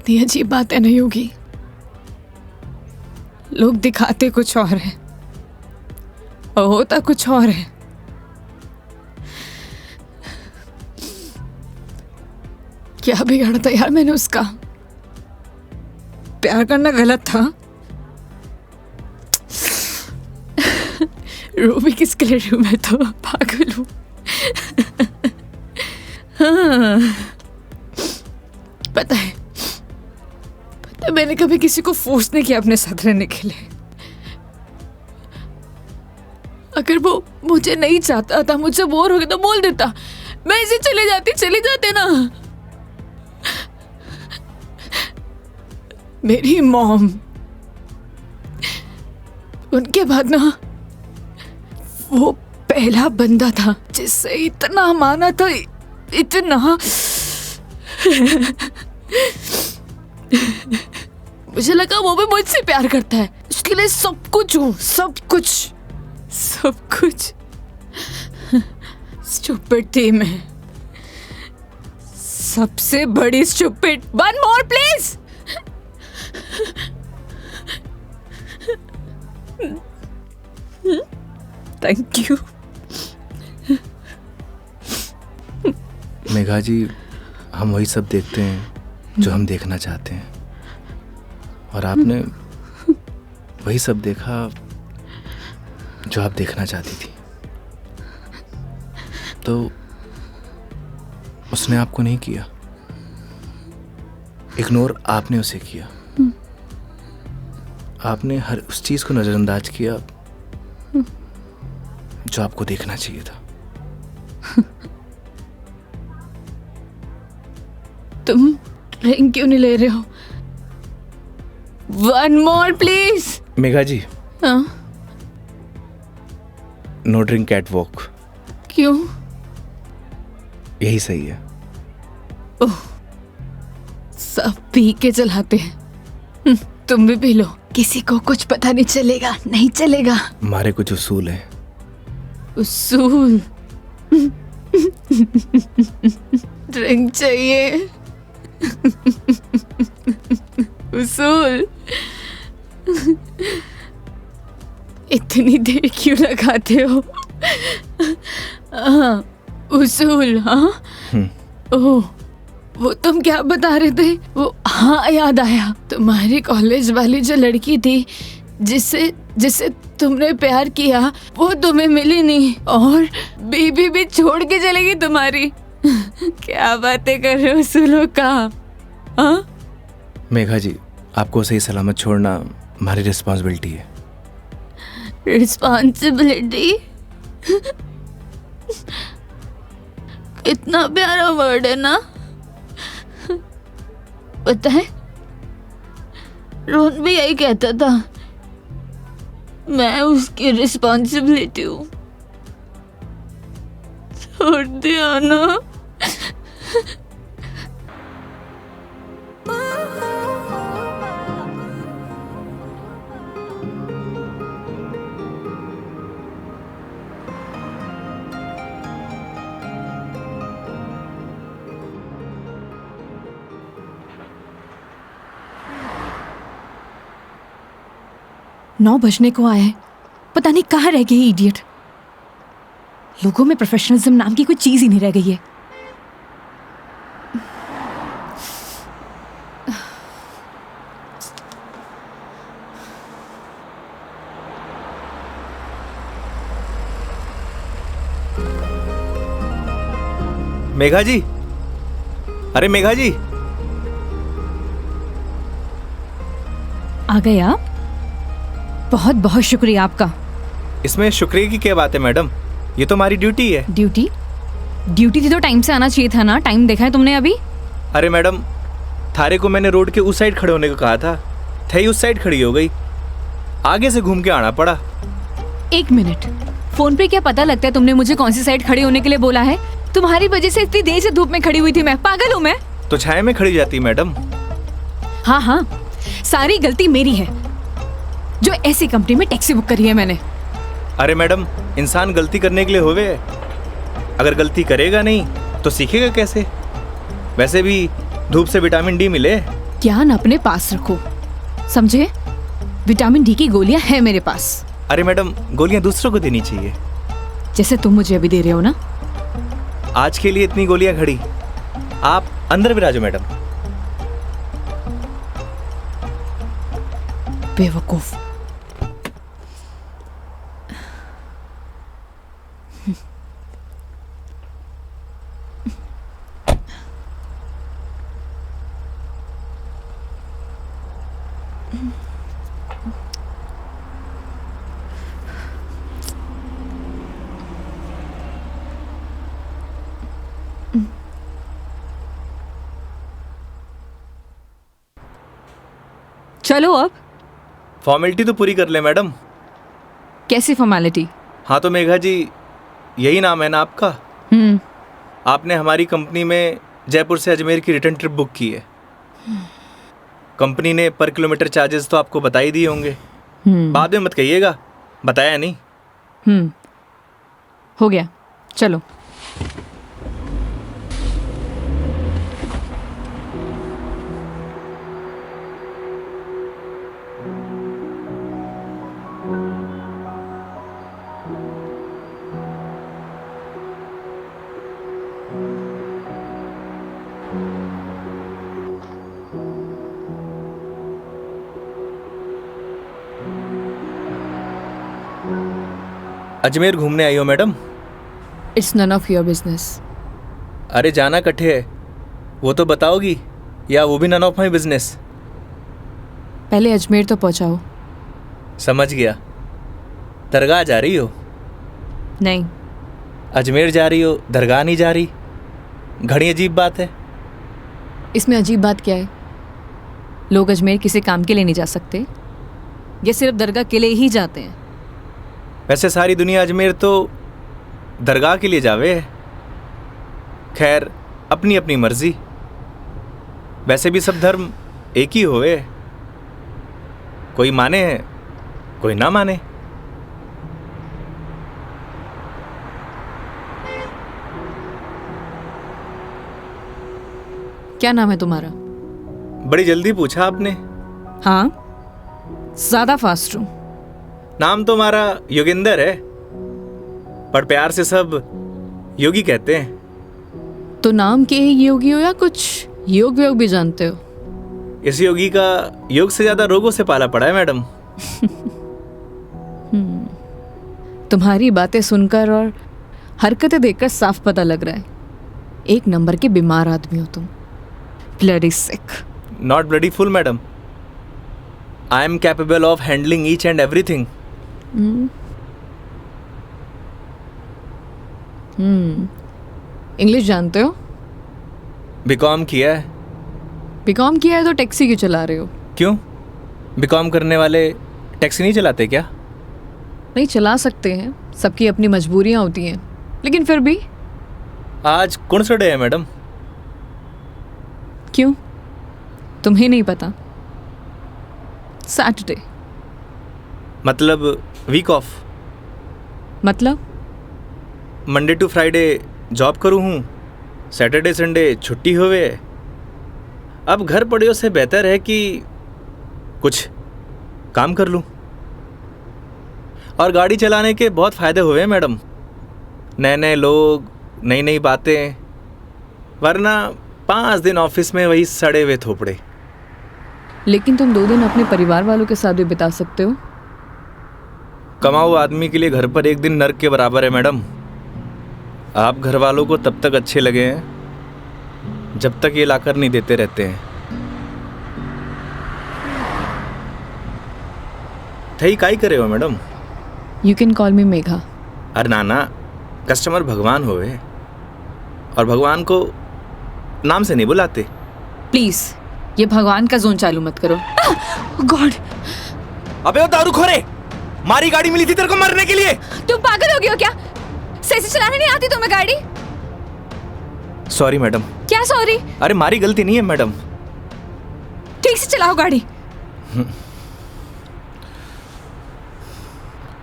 कितनी अजीब बात है नहीं होगी। लोग दिखाते कुछ और है और होता कुछ और है। क्या बिगाड़ा था यार मैंने उसका? प्यार करना गलत था। रो भी किसके लिए रू, मैं तो पागल हूं। हाँ, पता है मैंने कभी किसी को फोर्स नहीं किया अपने साथ रहने के लिए। अगर वो मुझे नहीं चाहता था, मुझसे बोर हो गया तो बोल देता, मैं इसे चले जाते ना। मेरी मॉम, उनके बाद ना वो पहला बंदा था जिससे इतना माना था, इतना। मुझे लगा वो भी मुझसे प्यार करता है, उसके लिए सब कुछ हूँ, सब कुछ। स्टूपिड थी मैं, सबसे बड़ी stupid. One more please. Thank you. Megha ji, हम वही सब देखते हैं जो हम देखना चाहते हैं, और आपने वही सब देखा जो आप देखना चाहती थी। तो उसने आपको नहीं किया, इग्नोर आपने उसे किया। आपने हर उस चीज को नजरअंदाज किया जो आपको देखना चाहिए था। तुम ड्रिंक क्यों नहीं ले रहे हो? One more please. Megha ji, हाँ? No drink cat walk. क्यों? यही सही है। ओह, सब पी के चलाते हैं। तुम भी पी लो, किसी को कुछ पता नहीं चलेगा। नहीं चलेगा। हमारे कुछ उसूल हैं। उसूल? ड्रिंक चाहिए। उसूल? इतनी देर क्यों लगाते हो? हाँ, उसूल। हाँ, ओह, वो तुम क्या बता रहे थे? वो, हाँ याद आया, तुम्हारी कॉलेज वाली जो लड़की थी जिससे तुमने प्यार किया, वो तुम्हें मिली नहीं और बीबी भी छोड़ के चलेगी तुम्हारी। क्या बातें कर रहे हो उसूलों का? हाँ? मेघा जी, आपको सही सलामत छोड़ना हमारी रिस्पॉन्सिबिलिटी है। रिस्पॉन्सिबिलिटी? कितना प्यारा वर्ड है ना। पता है, रोहन भी यही कहता था, मैं उसकी रिस्पॉन्सिबिलिटी हूँ। छोड़ दिया ना। नौ बजने को आया है, पता नहीं कहाँ रह गई इडियट। लोगों में प्रोफेशनलिज्म नाम की कोई चीज ही नहीं रह गई है। मेघा जी, अरे मेघा जी, आ गए आप? बहुत बहुत शुक्रिया आपका। इसमें शुक्रिया की क्या बात है मैडम, ये तो हमारी ड्यूटी है। ड्यूटी? ड्यूटी थी तो टाइम से आना चाहिए था ना। टाइम देखा है तुमने अभी? अरे मैडम, थारे को मैंने रोड के उस साइड खड़े होने को कहा था, थई उस साइड खड़ी हो गई, आगे से घूम के आना पड़ा। एक मिनट, फोन पे क्या पता लगता है तुमने मुझे कौन सी साइड खड़े होने के लिए बोला है? तुम्हारी वजह से इतनी देर से धूप में खड़ी हुई थी मैं। पागल हूँ मैं? तो छाया में खड़ी जाती मैडम। हाँ हाँ, सारी गलती मेरी है जो ऐसी कंपनी में टैक्सी बुक करी है मैंने। अरे मैडम, इंसान गलती करने के लिए होवे, अगर गलती करेगा नहीं तो सीखेगा कैसे? वैसे भी धूप से विटामिन डी मिले। ज्ञान अपने पास रखो, समझे? विटामिन डी की गोलियां है मेरे पास, अरे मैडम, गोलियां दूसरों को देनी चाहिए। जैसे तुम मुझे अभी दे रहे हो ना। आज के लिए इतनी गोलियां खड़ी, आप अंदर विराजो मैडम। बेवकूफ। चलो अब। फॉर्मेलिटी तो पूरी कर ले मैडम। कैसी फॉर्मेलिटी? हाँ तो मेघा जी, यही नाम है ना आपका? आपने हमारी कंपनी में जयपुर से अजमेर की रिटर्न ट्रिप बुक की है। कंपनी ने पर किलोमीटर चार्जेस तो आपको बता ही दिए होंगे। बाद में मत कहिएगा बताया नहीं। हो गया, चलो। अजमेर घूमने आई हो madam? It's none of your business. अरे जाना कट्ठे है, वो तो बताओगी, या वो भी नन ऑफ माई बिजनेस? पहले अजमेर तो पहुंचाओ। समझ गया। दरगाह जा रही हो? नहीं। अजमेर जा रही हो, दरगाह नहीं जा रही? घड़ी अजीब बात है। इसमें अजीब बात क्या है? लोग अजमेर किसी काम के लिए नहीं जा सकते, ये सिर्फ दरगाह के लिए ही जाते हैं। वैसे सारी दुनिया अजमेर तो दरगाह के लिए जावे है। खैर, अपनी अपनी मर्जी। वैसे भी सब धर्म एक ही होवे, कोई माने है कोई ना माने। क्या नाम है तुम्हारा? बड़ी जल्दी पूछा आपने। हाँ, ज्यादा फास्ट हूं। नाम तो हमारा योगेंद्र है, पर प्यार से सब योगी कहते हैं। तो नाम के ही योगी हो या कुछ योग व्योग भी जानते हो? इस योगी का योग से ज्यादा रोगों से पाला पड़ा है मैडम। तुम्हारी बातें सुनकर और हरकतें देखकर साफ पता लग रहा है एक नंबर के बीमार आदमी हो तुम। Bloody sick. Not bloody fool madam, I am capable of handling each and everything. English जानते हो? बीकॉम किया है। बीकॉम किया है तो टैक्सी क्यों चला रहे हो? क्यों, बीकॉम करने वाले टैक्सी नहीं चलाते क्या? नहीं, चला सकते हैं, सबकी अपनी मजबूरियां होती हैं, लेकिन फिर भी। आज कौन सा डे है मैडम? क्यों, तुम्हें नहीं पता? सैटरडे। मतलब वीक ऑफ? मतलब मंडे टू फ्राइडे जॉब करूँ हूँ, सैटरडे संडे छुट्टी होवे। अब घर पड़ियों से बेहतर है कि कुछ काम कर लूँ। और गाड़ी चलाने के बहुत फ़ायदे हुए मैडम, नए नए लोग, नई नई बातें, वरना 5 दिन ऑफिस में वही सड़े हुए थोपड़े। लेकिन तुम 2 दिन अपने परिवार वालों के साथ भी बिता सकते हो। कमाऊ आदमी के लिए घर पर एक दिन नर्क के बराबर है मैडम। आप घर वालों को तब तक अच्छे लगे हैं जब तक ये लाकर नहीं देते रहते हैं। थई काई करे हो मैडम? यू कैन कॉल मी मेघा। अरे नाना, कस्टमर भगवान होवे, और भगवान को नाम से नहीं बुलाते। प्लीज ये भगवान का जोन चालू मत करो। गॉड! अबे वो दारूखोरे, मारी गाड़ी मिली थी तेरे को मरने के लिए। तुम पागल हो गए हो क्या? सही से चलाने नहीं आती तुम्हें गाड़ी? Sorry madam. क्या सॉरी? अरे मारी गलती नहीं है मैडम। ठीक से चलाओ गाड़ी।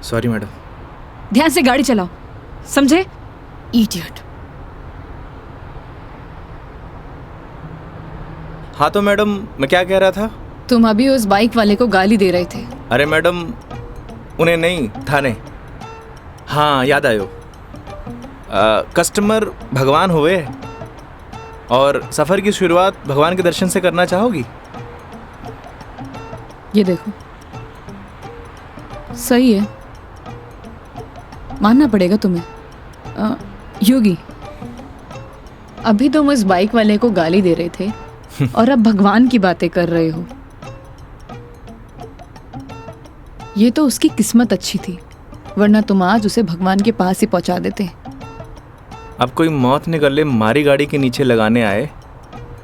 Sorry madam. ध्यान से गाड़ी चलाओ, समझे? इडियट। हाँ तो मैडम, मैं क्या कह रहा था? तुम अभी उस बाइक वाले को गाली दे रहे थे। अरे मैडम, उन्हें नहीं, थाने। हाँ, याद आयो। कस्टमर भगवान हुए और सफ़र की शुरुआत भगवान के दर्शन से करना चाहोगी? ये देखो, सही है, मानना पड़ेगा तुम्हें। योगी, अभी तुम उस बाइक वाले को गाली दे रहे थे और अब भगवान की बातें कर रहे हो। ये तो उसकी किस्मत अच्छी थी, वरना तुम आज उसे भगवान के पास ही पहुंचा देते। अब कोई मौत ने गले मारी गाड़ी के नीचे लगाने आए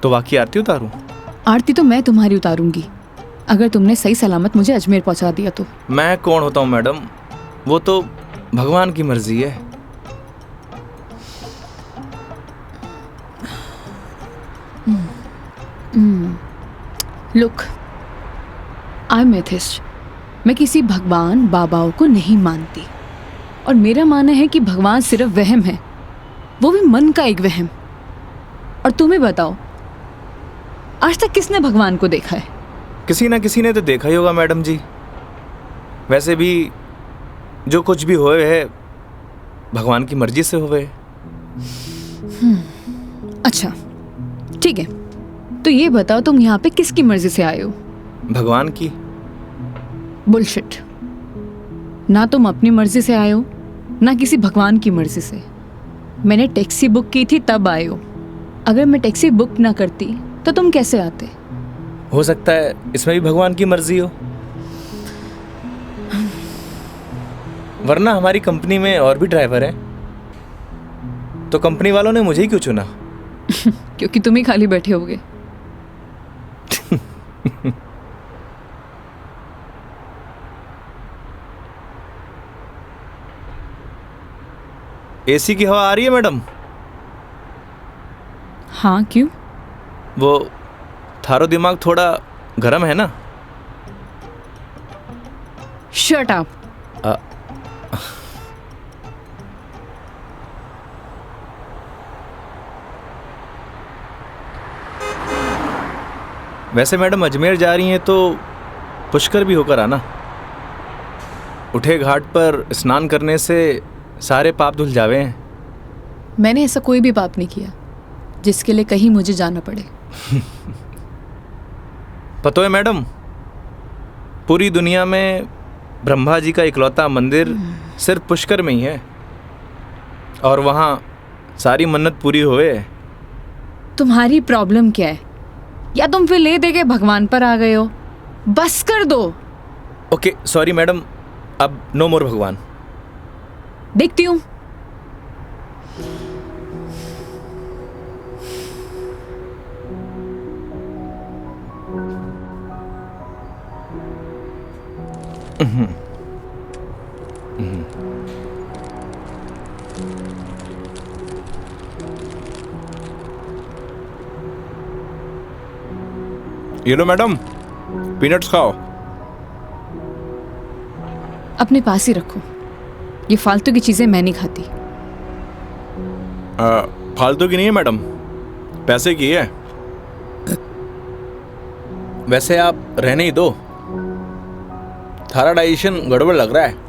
तो वाकई आरती उतारूं? आरती तो मैं तुम्हारी उतारूंगी, अगर तुमने सही सलामत मुझे अजमेर पहुंचा दिया तो। मैं कौन होता हूँ मैडम, वो तो भगवान की मर्जी है। Look, I am atheist. मैं किसी भगवान बाबाओं को नहीं मानती, और मेरा मानना है कि भगवान सिर्फ वहम है, वो भी मन का एक वहम। और तुम्हें बताओ, आज तक किसने भगवान को देखा है? किसी ना किसी ने तो देखा ही होगा मैडम जी। वैसे भी जो कुछ भी होए है भगवान की मर्जी से होए। अच्छा ठीक है, तो ये बताओ तुम यहाँ पे किसकी मर्जी से आए हो? भगवान की। बुलशिट। ना तुम अपनी मर्जी से आए हो, ना किसी भगवान की मर्जी से। मैंने टैक्सी बुक की थी तब आए हो। अगर मैं टैक्सी बुक ना करती तो तुम कैसे आते? हो सकता है इसमें भी भगवान की मर्जी हो, वरना हमारी कंपनी में और भी ड्राइवर हैं, तो कंपनी वालों ने मुझे ही क्यों चुना? क्योंकि तुम ही खाली बैठे होगे। एसी की हवा आ रही है मैडम? हाँ, क्यों? वो थारो दिमाग थोड़ा गर्म है ना? Shut up. वैसे मैडम, अजमेर जा रही हैं तो पुष्कर भी होकर आना। उठे घाट पर स्नान करने से सारे पाप धुल जावे हैं। मैंने ऐसा कोई भी पाप नहीं किया जिसके लिए कहीं मुझे जाना पड़े। पता है मैडम, पूरी दुनिया में ब्रह्मा जी का इकलौता मंदिर सिर्फ पुष्कर में ही है, और वहाँ सारी मन्नत पूरी हुए। तुम्हारी प्रॉब्लम क्या है? या तुम फिर ले दे के भगवान पर आ गए हो? बस कर दो। ओके सॉरी मैडम, अब नो मोर भगवान। देखती हूँ। ये लो मैडम, पीनट्स खाओ। अपने पास ही रखो, ये फालतू की चीजें मैं नहीं खाती। फालतू की नहीं है मैडम, पैसे की है। वैसे आप रहने ही दो, थारा डाइजेशन गड़बड़ लग रहा है।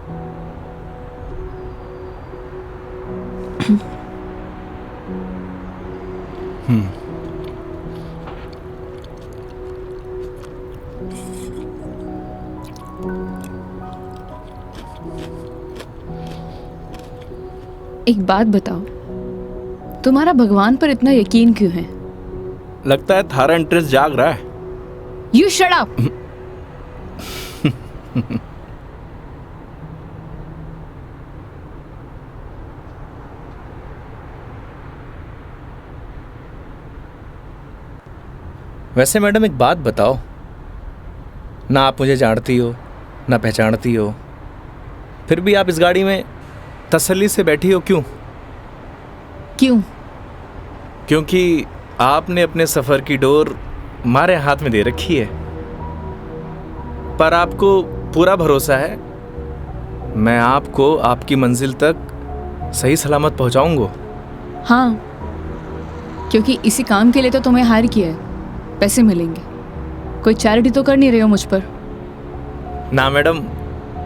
एक बात बताओ, तुम्हारा भगवान पर इतना यकीन क्यों है? लगता है थारा इंटरेस्ट जाग रहा है। You shut up. वैसे मैडम एक बात बताओ, ना आप मुझे जानती हो ना पहचानती हो, फिर भी आप इस गाड़ी में तसल्ली से बैठी हो, क्यों? क्यों? क्योंकि आपने अपने सफ़र की डोर हमारे हाथ में दे रखी है, पर आपको पूरा भरोसा है मैं आपको आपकी मंजिल तक सही सलामत पहुंचाऊंगा। हाँ, क्योंकि इसी काम के लिए तो तुम्हें हायर किया है। पैसे मिलेंगे। कोई चैरिटी तो कर नहीं रहे हो मुझ पर? ना मैडम,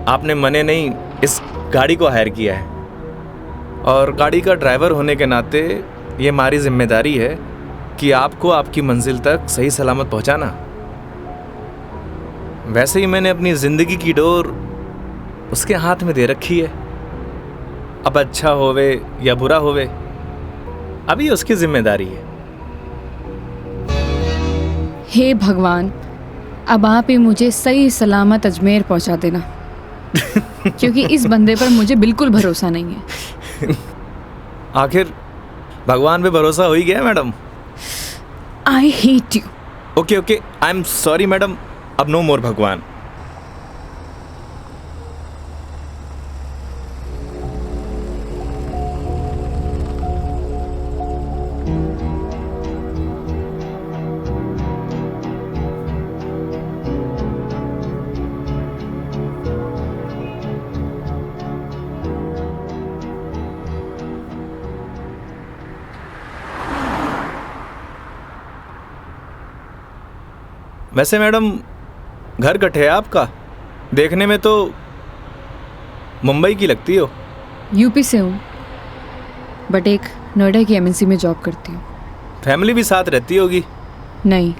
आपने मने नहीं इस गाड़ी को हायर किया है, और गाड़ी का ड्राइवर होने के नाते ये हमारी जिम्मेदारी है कि आपको आपकी मंजिल तक सही सलामत पहुंचाना। वैसे ही मैंने अपनी जिंदगी की डोर उसके हाथ में दे रखी है। अब अच्छा होवे या बुरा होवे, अभी उसकी जिम्मेदारी है। हे भगवान, अब आप ही मुझे सही सलामत अजमेर पहुंचा देना क्योंकि इस बंदे पर मुझे बिल्कुल भरोसा नहीं है। आखिर भगवान पे भरोसा हो ही गया madam. I hate you. Okay okay, I am sorry madam, अब नो मोर भगवान। वैसे मैडम, घर कट है आपका? देखने में तो मुंबई की लगती हो। यूपी से हूँ, बट एक नोएडा की एमएनसी में जॉब करती हूँ। फैमिली भी साथ रहती होगी? नहीं,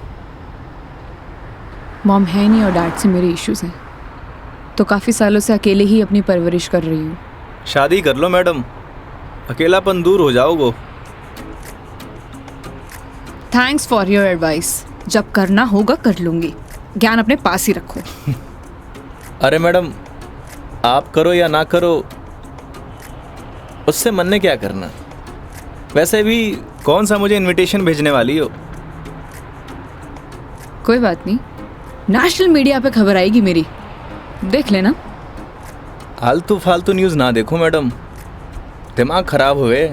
मॉम है नहीं और डैड से मेरे इश्यूज हैं, तो काफ़ी सालों से अकेले ही अपनी परवरिश कर रही हूँ। शादी कर लो मैडम, अकेलापन दूर हो जाओगे। Thanks for your advice. जब करना होगा कर लूँगी, ज्ञान अपने पास ही रखो। अरे मैडम, आप करो या ना करो, उससे मन ने क्या करना। वैसे भी कौन सा मुझे इनविटेशन भेजने वाली हो। कोई बात नहीं, नेशनल मीडिया पे खबर आएगी मेरी, देख लेना। आलतू फालतू न्यूज़ ना देखो मैडम, दिमाग खराब हुए।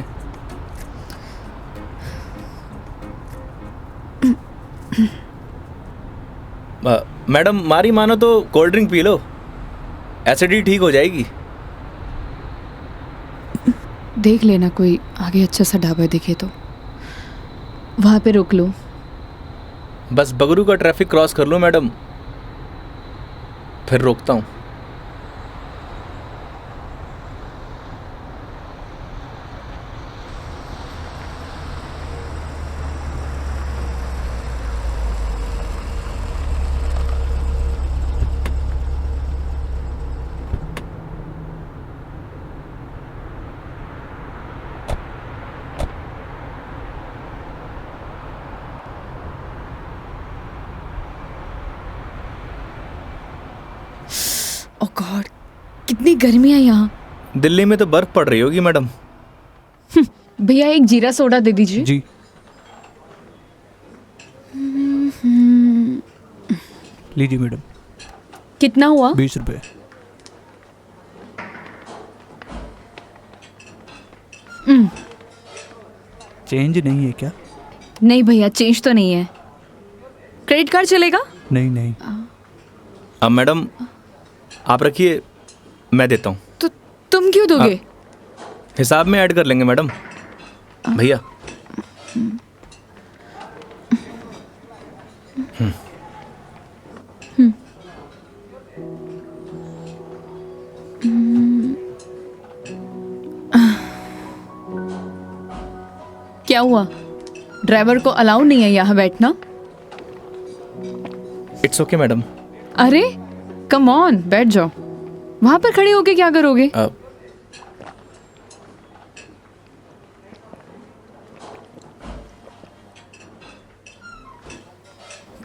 मैडम, मारी मानो तो cold drink P low, acidity ठीक हो जाएगी। देख लेना कोई आगे अच्छा सा ढाबा दिखे तो वहाँ पे रुक लो। बस बगरू का ट्रैफिक क्रॉस कर लो मैडम, फिर रोकता हूँ। ओह गॉड, कितनी गर्मी है यहाँ। दिल्ली में तो बर्फ पड़ रही होगी मैडम। भैया एक जीरा सोडा दे दीजिए। जी। लीजिए मैडम। कितना हुआ? 20 रुपये। चेंज नहीं है क्या? नहीं भैया, चेंज तो नहीं है। क्रेडिट कार्ड चलेगा? नहीं नहीं। अब मैडम आप रखिए, मैं देता हूँ। तो तुम क्यों दोगे? हिसाब में ऐड कर लेंगे मैडम। भैया। क्या हुआ? ड्राइवर को अलाउ नहीं है यहाँ बैठना? It's okay madam. अरे कम ऑन, बैठ जाओ। वहां पर खड़े होके क्या करोगे?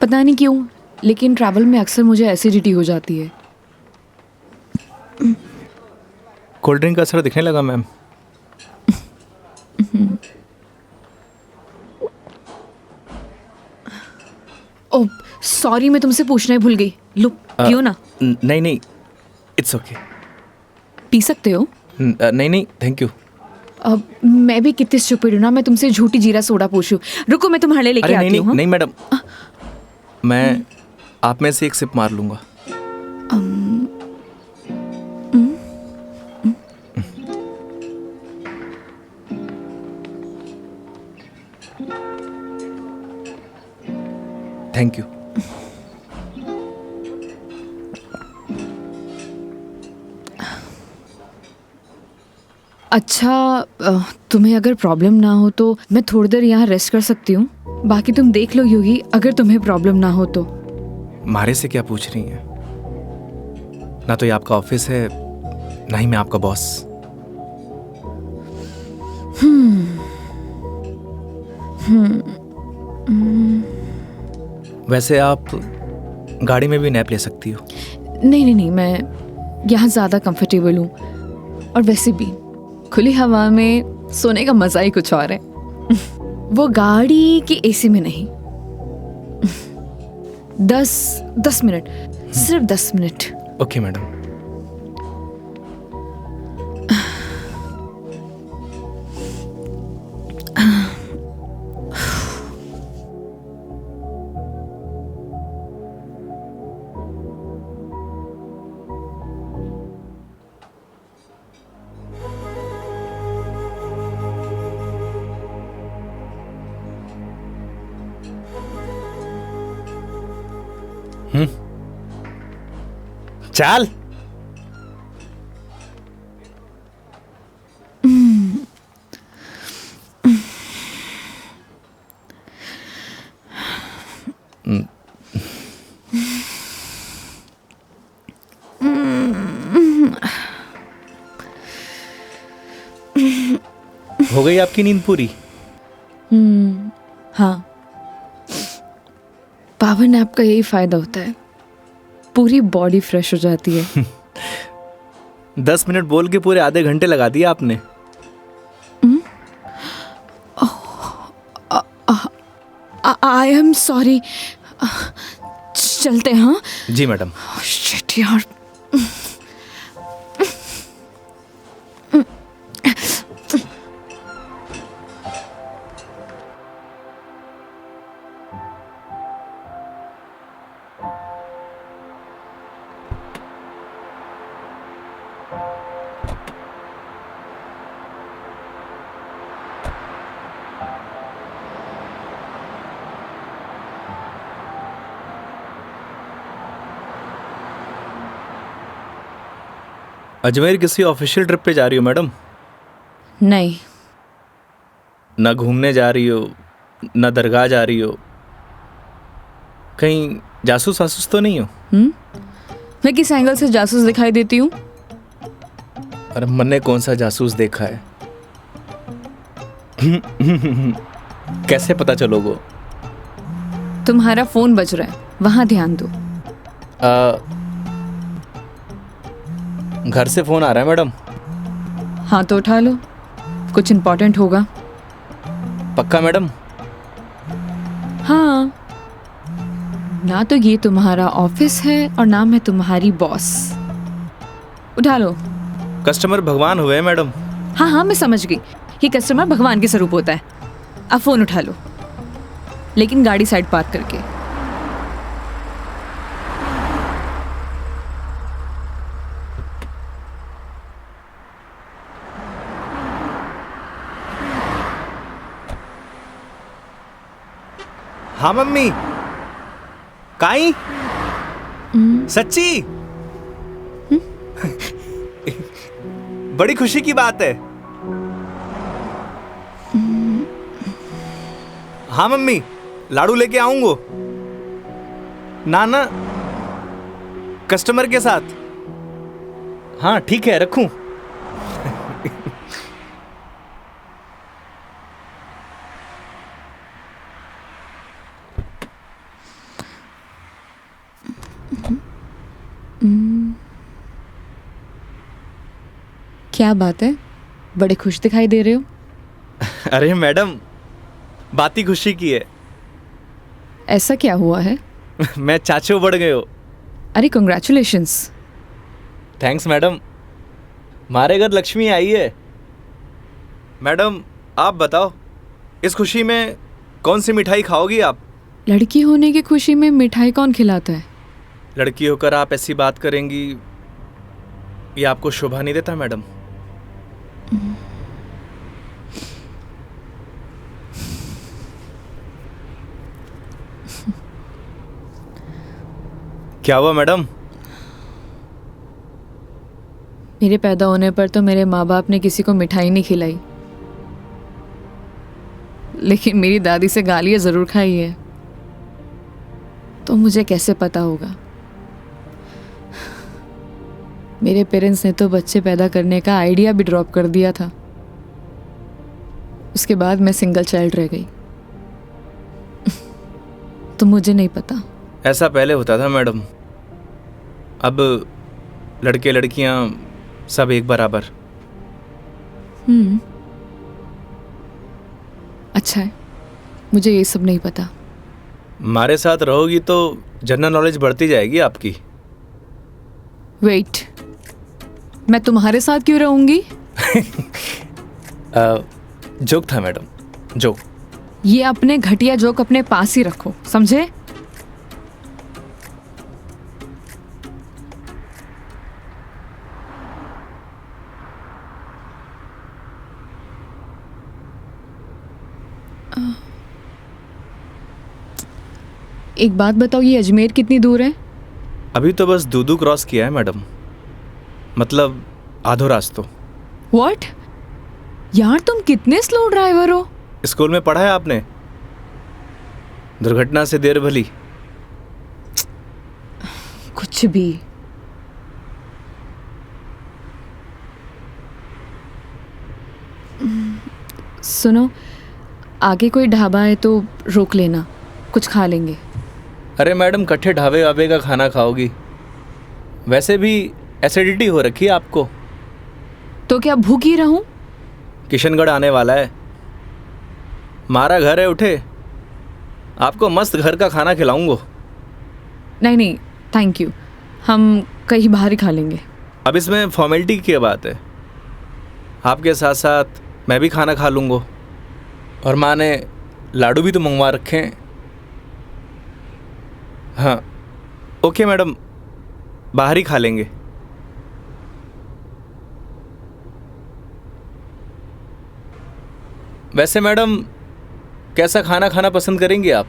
पता नहीं क्यों, लेकिन ट्रैवल में अक्सर मुझे एसिडिटी हो जाती है। कोल्ड ड्रिंक का असर दिखने लगा मैम। ओह सॉरी, मैं तुमसे पूछना ही भूल गई। लो पियो ना। नहीं नहीं, इट्स ओके। पी सकते हो। नहीं नहीं, थैंक यू। अब मैं भी कितनी स्टूपिड हूँ ना, मैं तुमसे झूठी जीरा सोडा पूछूं। रुको मैं तुम्हारे लिए लेके अरे आती नहीं हूँ। नहीं, नहीं मैडम, मैं आप में से एक सिप मार लूंगा। Thank you. अच्छा, तुम्हें अगर प्रॉब्लम ना हो तो मैं थोड़ी देर यहाँ रेस्ट कर सकती हूँ। बाकी तुम देख लो योगी, अगर तुम्हें प्रॉब्लम ना हो तो। मारे से क्या पूछ रही हैं? ना तो ये आपका ऑफिस है, ना ही मैं आपका बॉस। वैसे आप गाड़ी में भी नैप ले सकती हो। नहीं नहीं नहीं, मैं यहाँ ज़्यादा कंफर्टेबल हूँ। और वैसे भी खुली हवा में सोने का मज़ा ही कुछ और है। वो गाड़ी की एसी में नहीं। 10 मिनट, सिर्फ 10 मिनट। Okay madam. चाल। हो गई आपकी नींद पूरी? हाँ, पावर नैप का यही फायदा होता है, पूरी बॉडी फ्रेश हो जाती है। 10 मिनट बोल के पूरे आधे घंटे लगा दिया आपने। आई एम सॉरी। चलते हैं। हाँ जी मैडम। शिट यार। अजमेर किसी ऑफिशियल ट्रिप पे जा रही हो मैडम? नहीं, ना घूमने जा रही हो, ना दरगाह जा रही हो, कहीं जासूस वासूस तो नहीं हो? मैं किस एंगल से जासूस दिखाई देती हूँ? अरे मैंने कौन सा जासूस देखा है? कैसे पता चलोगे? तुम्हारा फोन बज रहा है, वहां ध्यान दो। घर से फोन आ रहा है मैडम। हाँ तो उठा लो, कुछ इम्पोर्टेंट होगा। पक्का मैडम? हाँ, ना तो ये तुम्हारा ऑफिस है और ना मैं तुम्हारी बॉस। उठा लो। कस्टमर भगवान हुए मैडम। हाँ हाँ, मैं समझ गई, ये कस्टमर भगवान के स्वरूप होता है। अब फोन उठा लो, लेकिन गाड़ी साइड पार्क करके। हाँ मम्मी। काई? सच्ची? बड़ी खुशी की बात है। हाँ मम्मी, लाडू लेके आऊंगा। ना कस्टमर के साथ। हाँ ठीक है, रखूं? क्या बात है, बड़े खुश दिखाई दे रहे हो? अरे मैडम, बात ही खुशी की है। ऐसा क्या हुआ है? मैं चाचो बढ़ गए हो। अरे कंग्रेचुलेशंस। थैंक्स मैडम, हमारे घर लक्ष्मी आई है। मैडम आप बताओ, इस खुशी में कौन सी मिठाई खाओगी आप? लड़की होने की खुशी में मिठाई कौन खिलाता है? लड़की होकर आप ऐसी बात करेंगी, ये आपको शोभा नहीं देता मैडम। क्या हुआ मैडम? मेरे पैदा होने पर तो मेरे माँ बाप ने किसी को मिठाई नहीं खिलाई, लेकिन मेरी दादी से गालियाँ ज़रूर खाई है। तो मुझे कैसे पता होगा? मेरे पेरेंट्स ने तो बच्चे पैदा करने का आइडिया भी ड्रॉप कर दिया था। उसके बाद मैं सिंगल चाइल्ड रह गई। तो मुझे नहीं पता। ऐसा पहले होता था मैडम, अब लड़के लड़कियां सब एक बराबर। अच्छा है, मुझे ये सब नहीं पता। हमारे साथ रहोगी तो जनरल नॉलेज बढ़ती जाएगी आपकी। वेट, मैं तुम्हारे साथ क्यों रहूंगी? जोक था मैडम, जोक। ये अपने घटिया जोक अपने पास ही रखो, समझे? एक बात बताओ, ये अजमेर कितनी दूर है? अभी तो बस दूदू क्रॉस किया है मैडम, मतलब आधो रास्तों। व्हाट? यार तुम कितने स्लो ड्राइवर हो। स्कूल में पढ़ा है आपने, दुर्घटना से देर भली। कुछ भी। सुनो, आगे कोई ढाबा है तो रोक लेना, कुछ खा लेंगे। अरे मैडम, कट्ठे ढाबे वाबे का खाना खाओगी? वैसे भी एसिडिटी हो रखी है आपको। तो क्या भूख ही रहूं? किशनगढ़ आने वाला है, हमारा घर है, उठे आपको मस्त घर का खाना खिलाऊंगा। नहीं नहीं, थैंक यू, हम कहीं बाहर ही खा लेंगे। अब इसमें फॉर्मेलिटी की बात है, आपके साथ साथ मैं भी खाना खा लूँगा। और माँ ने लाडू भी तो मंगवा रखे हैं। हाँ ओके मैडम, बाहर ही खा लेंगे। वैसे मैडम, कैसा खाना खाना पसंद करेंगी आप?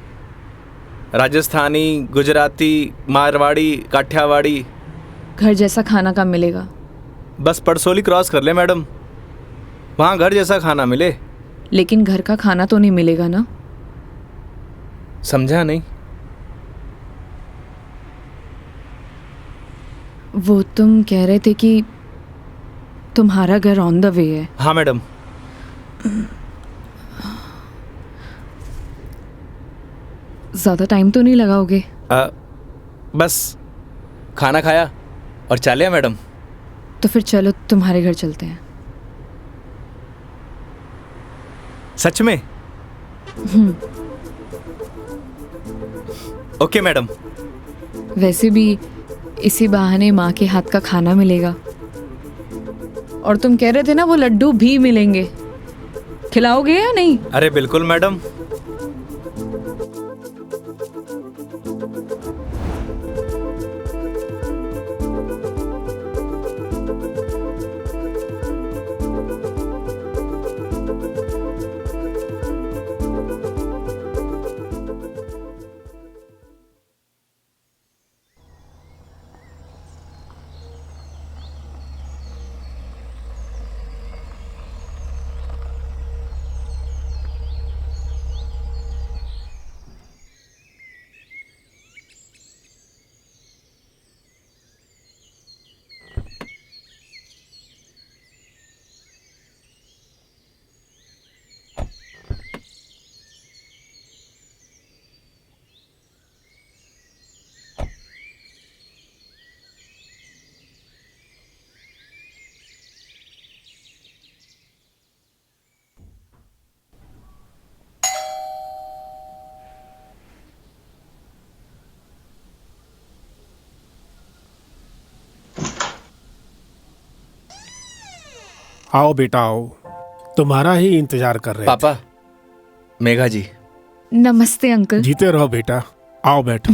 राजस्थानी, गुजराती, मारवाड़ी, काठियावाड़ी? घर जैसा खाना कब मिलेगा? बस पड़सोली क्रॉस कर ले मैडम, वहाँ घर जैसा खाना मिले। लेकिन घर का खाना तो नहीं मिलेगा ना? समझा नहीं। वो तुम कह रहे थे कि तुम्हारा घर ऑन द वे है। हाँ मैडम। ज़्यादा टाइम तो नहीं लगाओगे? बस खाना खाया और चलिए मैडम। तो फिर चलो तुम्हारे घर चलते हैं। सच में? Okay madam. वैसे भी इसी बहाने माँ के हाथ का खाना मिलेगा। और तुम कह रहे थे ना वो लड्डू भी मिलेंगे, खिलाओगे या नहीं? अरे बिल्कुल मैडम। आओ बेटा आओ, तुम्हारा ही इंतजार कर रहे पापा, मेघा जी। नमस्ते अंकल। थे। जीते रहो बेटा, आओ बैठो।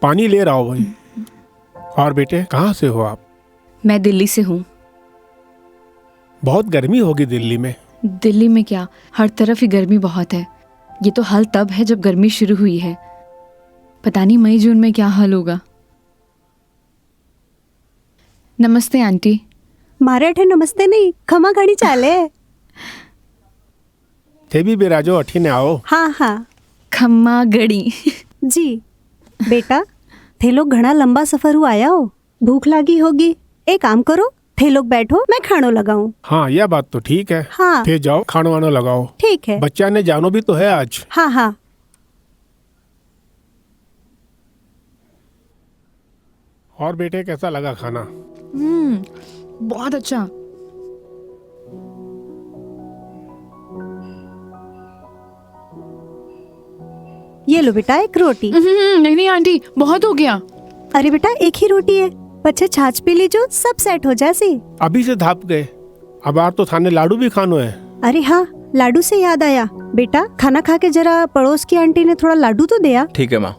पानी ले रहा हो भाई। और बेटे कहाँ से हो आप? मैं दिल्ली से हूँ। बहुत गर्मी होगी दिल्ली में। दिल्ली में क्या, हर तरफ ही गर्मी बहुत है। ये तो हाल तब है जब गर्मी शुरू हुई है, पता नहीं मई जून में क्या हाल होगा। नमस्ते आंटी। મારે અઠે નમસ્તે નહીં, ખમા ઘણી ચાલે. थे भी बिराजो अठीने आओ. હા હા खम्मा गड़ी। जी. बेटा थे लोग घना लंबा सफर हुआ आया हो, भूख लगी होगी. एक काम करो, थे लोग बैठो, मैं खानो लगाऊं. हाँ यह बात तो ठीक है. हाँ थे जाओ खानो वानो लगाओ. ठीक है. बच्चा ने जानो भी तो है आज. हाँ हाँ. और बेटे कैसा लगा खाना? बहुत अच्छा। ये लो बेटा एक रोटी. नहीं नहीं आंटी, बहुत हो गया। अरे बेटा एक ही रोटी है, बच्चे छाछ पी लीजो, सब सेट हो जासी. अभी से धाप गए, अब आज तो थाने लाडू भी खानो है. अरे हाँ, लाडू से याद आया, बेटा खाना खा के जरा पड़ोस की आंटी ने थोड़ा लाडू तो दिया. ठीक है माँ।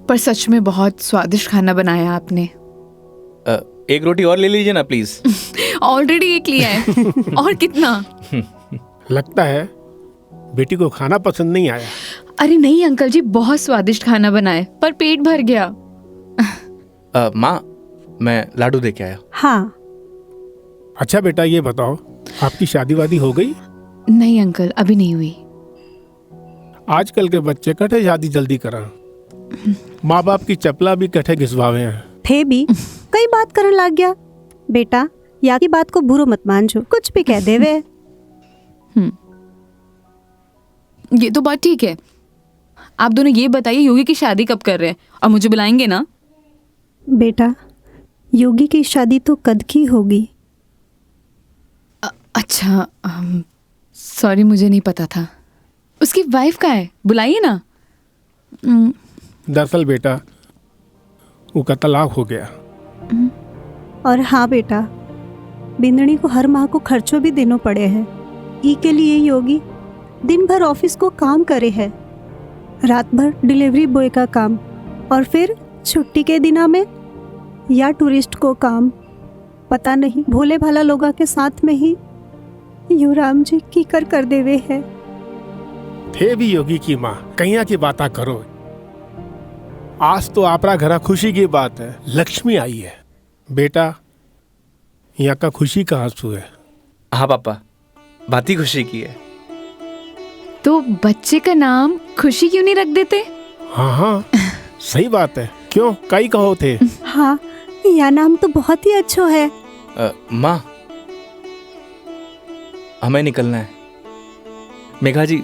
पर सच में बहुत स्वादिष्ट खाना बनाया आपने। एक रोटी और ले लीजिए ना प्लीज। ऑलरेडी एक लिया है। और कितना? लगता है बेटी को खाना पसंद नहीं आया. अरे नहीं अंकल जी, बहुत स्वादिष्ट खाना बनाए, पर पेट भर गया। माँ मैं लाडू दे के आया। हाँ. अच्छा बेटा ये बताओ, आपकी शादी वादी हो गई? नहीं अंकल, अभी नहीं हुई। आजकल के बच्चे कटे शादी जल्दी करा, माँ बाप की चपला भी कटे घिसवावे हैं. थे भी कई बात करने लग गया. बेटा या की बात को बुरो मत मानजो, कुछ भी कह देवे. ये तो बात ठीक है। आप दोनों ये बताइए योगी की शादी कब कर रहे हैं, और मुझे बुलाएंगे ना? बेटा योगी की शादी तो कद की होगी. अच्छा, सॉरी मुझे नहीं पता था। उसकी वाइफ का है, बुलाइए ना। दरअसल बेटा उसका तलाक हो गया. और हाँ बेटा, बिंदनी को हर माह को खर्चों भी देना पड़े हैं. ई के लिए योगी दिन भर ऑफिस को काम करे है, रात भर डिलीवरी बॉय का काम, और फिर छुट्टी के दिना में या टूरिस्ट को काम. पता नहीं भोले भाला लोगा के साथ में ही युवराम जी की कर देवे है. थे भी योगी की माँ, कहिया की बात करो. आज तो आपरा घरा खुशी की बात है, लक्ष्मी आई है. बेटा यहाँ का खुशी का आंसू है. हाँ पापा, बात ही खुशी की है। तो बच्चे का नाम खुशी क्यों नहीं रख देते? हाँ हाँ सही बात है. क्यों कई कहो थे? हाँ यह नाम तो बहुत ही अच्छा है. माँ हमें निकलना है। Megha ji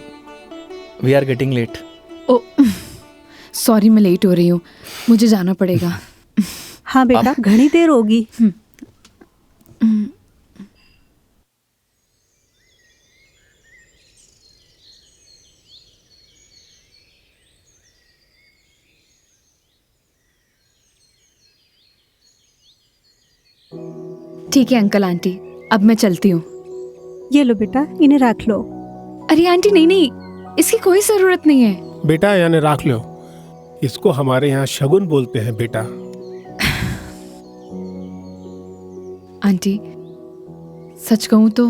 we are getting late. Oh sorry, मैं लेट हो रही हूँ, मुझे जाना पड़ेगा। हाँ बेटा घनी देर होगी. ठीक है अंकल आंटी, अब मैं चलती हूँ। ये लो बेटा, इन्हें रख लो. अरे आंटी नहीं नहीं, इसकी कोई जरूरत नहीं है। बेटा यानी राख लो, इसको हमारे यहाँ शगुन बोलते हैं बेटा. आंटी सच कहूँ तो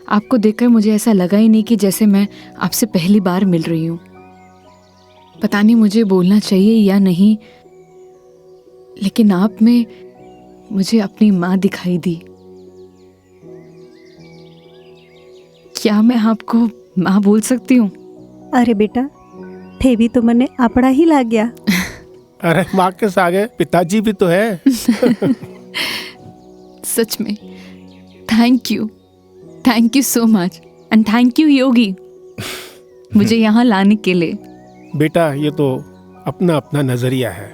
आपको देखकर मुझे ऐसा लगा ही नहीं कि जैसे मैं आपसे पहली बार मिल रही हूँ। पता नहीं मुझे बोलना चाहिए या नहीं, लेकिन आप में मुझे अपनी माँ दिखाई दी। क्या मैं आपको माँ बोल सकती हूँ? अरे बेटा थे भी तो मने अपना ही लग गया. अरे माँ के सागे पिताजी भी तो है. सच में thank you so much, and thank you Yogi मुझे यहाँ लाने के लिए। बेटा ये तो अपना अपना नजरिया है.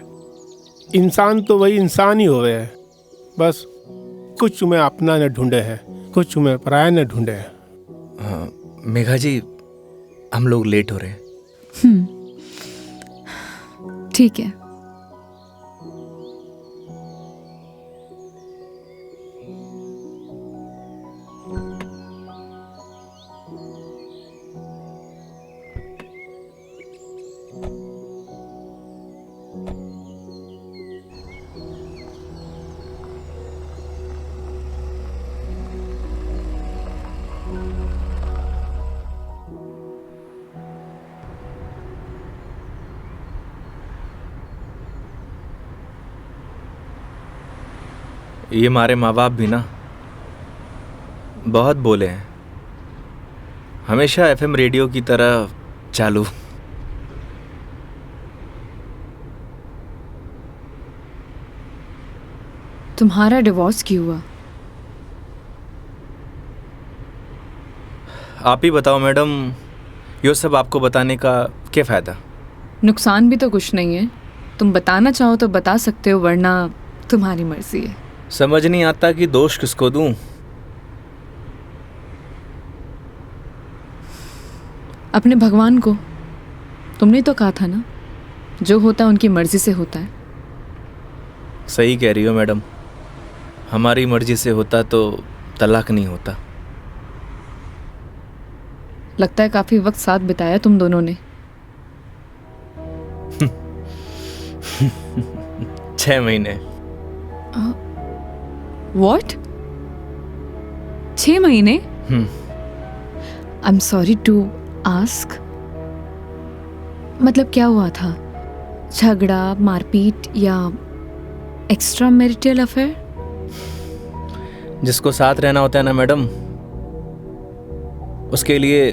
इंसान तो वही इंसान ही होवे है, बस कुछ में अपना न ढूंढे है, कुछ में पराया न ढूंढे है. मेघा जी हम लोग लेट हो रहे हैं। ठीक है। ये हमारे माँ बाप भी ना बहुत बोले हैं, हमेशा एफएम रेडियो की तरह चालू। तुम्हारा डिवोर्स क्यों हुआ? आप ही बताओ मैडम, ये सब आपको बताने का क्या फ़ायदा? नुकसान भी तो कुछ नहीं है। तुम बताना चाहो तो बता सकते हो, वरना तुम्हारी मर्जी है। समझ नहीं आता कि दोष किसको दूं। अपने भगवान को। तुमने तो कहा था ना, जो होता है उनकी मर्जी से होता है। सही कह रही हो मैडम, हमारी मर्जी से होता तो तलाक नहीं होता। लगता है काफी वक्त साथ बिताया तुम दोनों ने। 6 महीने। व्हाट? 6 महीने? I am sorry to ask, मतलब क्या हुआ था? झगड़ा, मारपीट या एक्स्ट्रा मैरिटल अफेयर? जिसको साथ रहना होता है ना मैडम, उसके लिए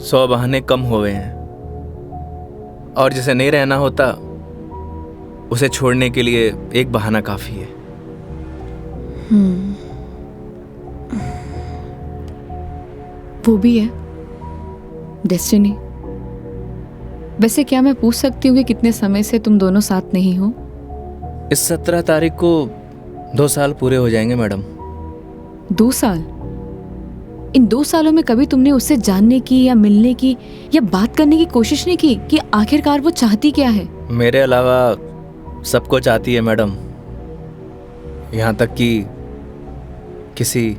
100 बहाने कम हो गए हैं, और जिसे नहीं रहना होता उसे छोड़ने के लिए एक बहाना काफ़ी है। वो भी है डेस्टिनी। वैसे क्या मैं पूछ सकती हूँ कि कितने समय से तुम दोनों साथ नहीं हो? इस 17 तारीख को 2 साल पूरे हो जाएंगे मैडम। 2 साल? इन 2 सालों में कभी तुमने उससे जानने की या मिलने की या बात करने की कोशिश नहीं की कि आखिरकार वो चाहती क्या है? मेरे अलावा सबको चाहती है मैडम, यहाँ तक कि किसी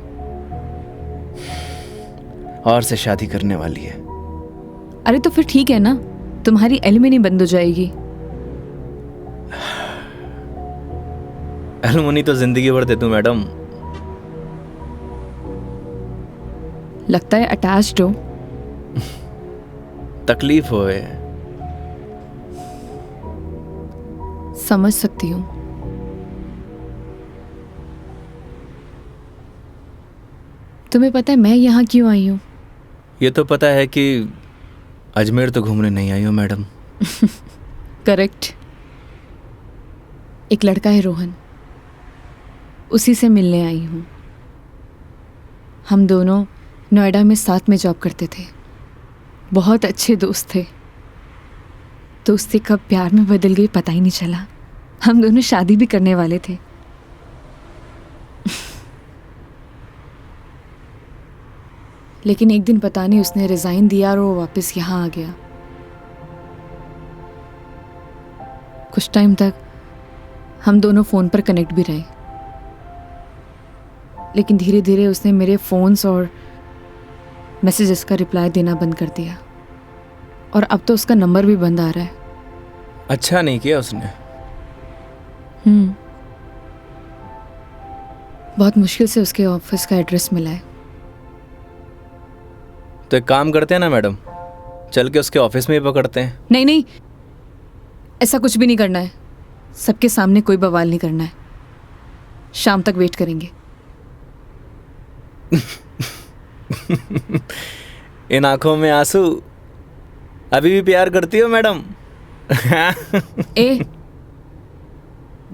और से शादी करने वाली है। अरे तो फिर ठीक है ना, तुम्हारी एलिमनी बंद हो जाएगी। एलुमनी तो जिंदगी भर दे दूं मैडम। लगता है अटैच्ड हो। तकलीफ होए। समझ सकती हूँ। तुम्हें पता है मैं यहाँ क्यों आई हूँ? ये तो पता है कि अजमेर तो घूमने नहीं आई हो मैडम। करेक्ट। एक लड़का है रोहन, उसी से मिलने आई हूँ। हम दोनों नोएडा में साथ में जॉब करते थे, बहुत अच्छे दोस्त थे। दोस्ती कब प्यार में बदल गई पता ही नहीं चला। हम दोनों शादी भी करने वाले थे। लेकिन एक दिन पता नहीं उसने रिजाइन दिया और वो वापस यहाँ आ गया। कुछ टाइम तक हम दोनों फ़ोन पर कनेक्ट भी रहे, लेकिन धीरे धीरे उसने मेरे फ़ोन्स और मैसेजेस का रिप्लाई देना बंद कर दिया, और अब तो उसका नंबर भी बंद आ रहा है। अच्छा नहीं किया उसने। बहुत मुश्किल से उसके ऑफिस का एड्रेस मिला है। तो एक काम करते हैं ना मैडम, चल के उसके ऑफिस में ही पकड़ते हैं। नहीं नहीं, ऐसा कुछ भी नहीं करना है। सबके सामने कोई बवाल नहीं करना है। शाम तक वेट करेंगे। इन आंखों में आंसू, अभी भी प्यार करती हो madam? A,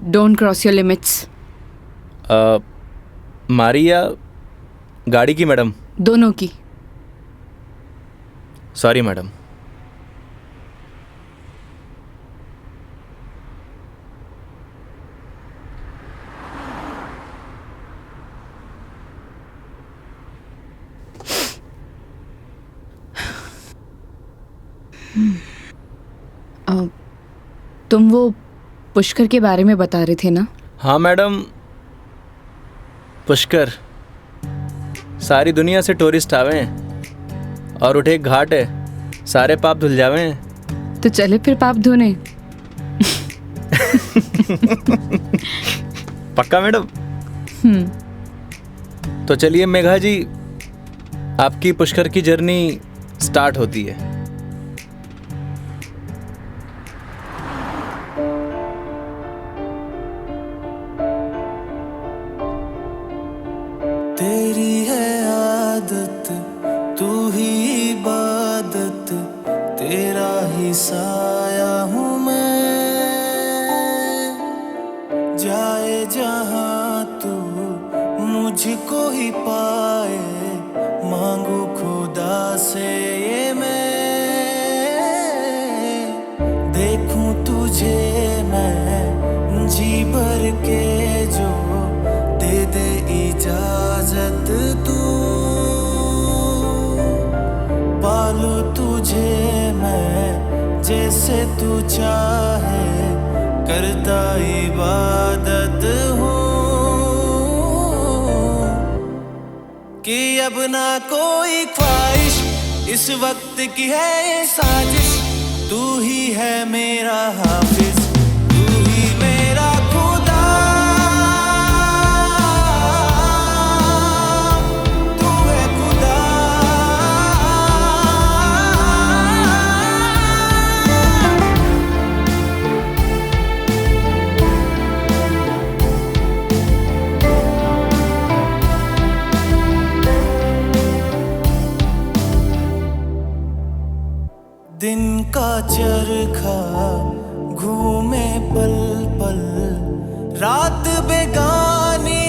don't cross your limits. मारी या गाड़ी की मैडम? दोनों की। Sorry madam. तुम वो पुष्कर के बारे में बता रहे थे ना? हाँ मैडम, पुष्कर। सारी दुनिया से टूरिस्ट आवे हैं और उठे एक घाट है, सारे पाप धुल जावे हैं। तो चले फिर पाप धोने। पक्का मैडम? तो चलिए मेघा जी, आपकी पुष्कर की जर्नी स्टार्ट होती है। ही इबादत, तेरा ही साया हूँ मैं। जाए जहाँ तू मुझको ही पाए, मांगू खुदा से ये मैं। देखूं तुझे मैं जी भर के, जो दे दे इजाजत तू। पालू तुझे मैं जैसे तू चाहे, करता इबादत हूँ। कि अब ना कोई ख्वाहिश, इस वक्त की है ये साजिश। तू ही है मेरा हाफिज, तू ही मेरा खुदा। तू है खुदा। दिन का चरखा घूमे पल पल, रात बेगानी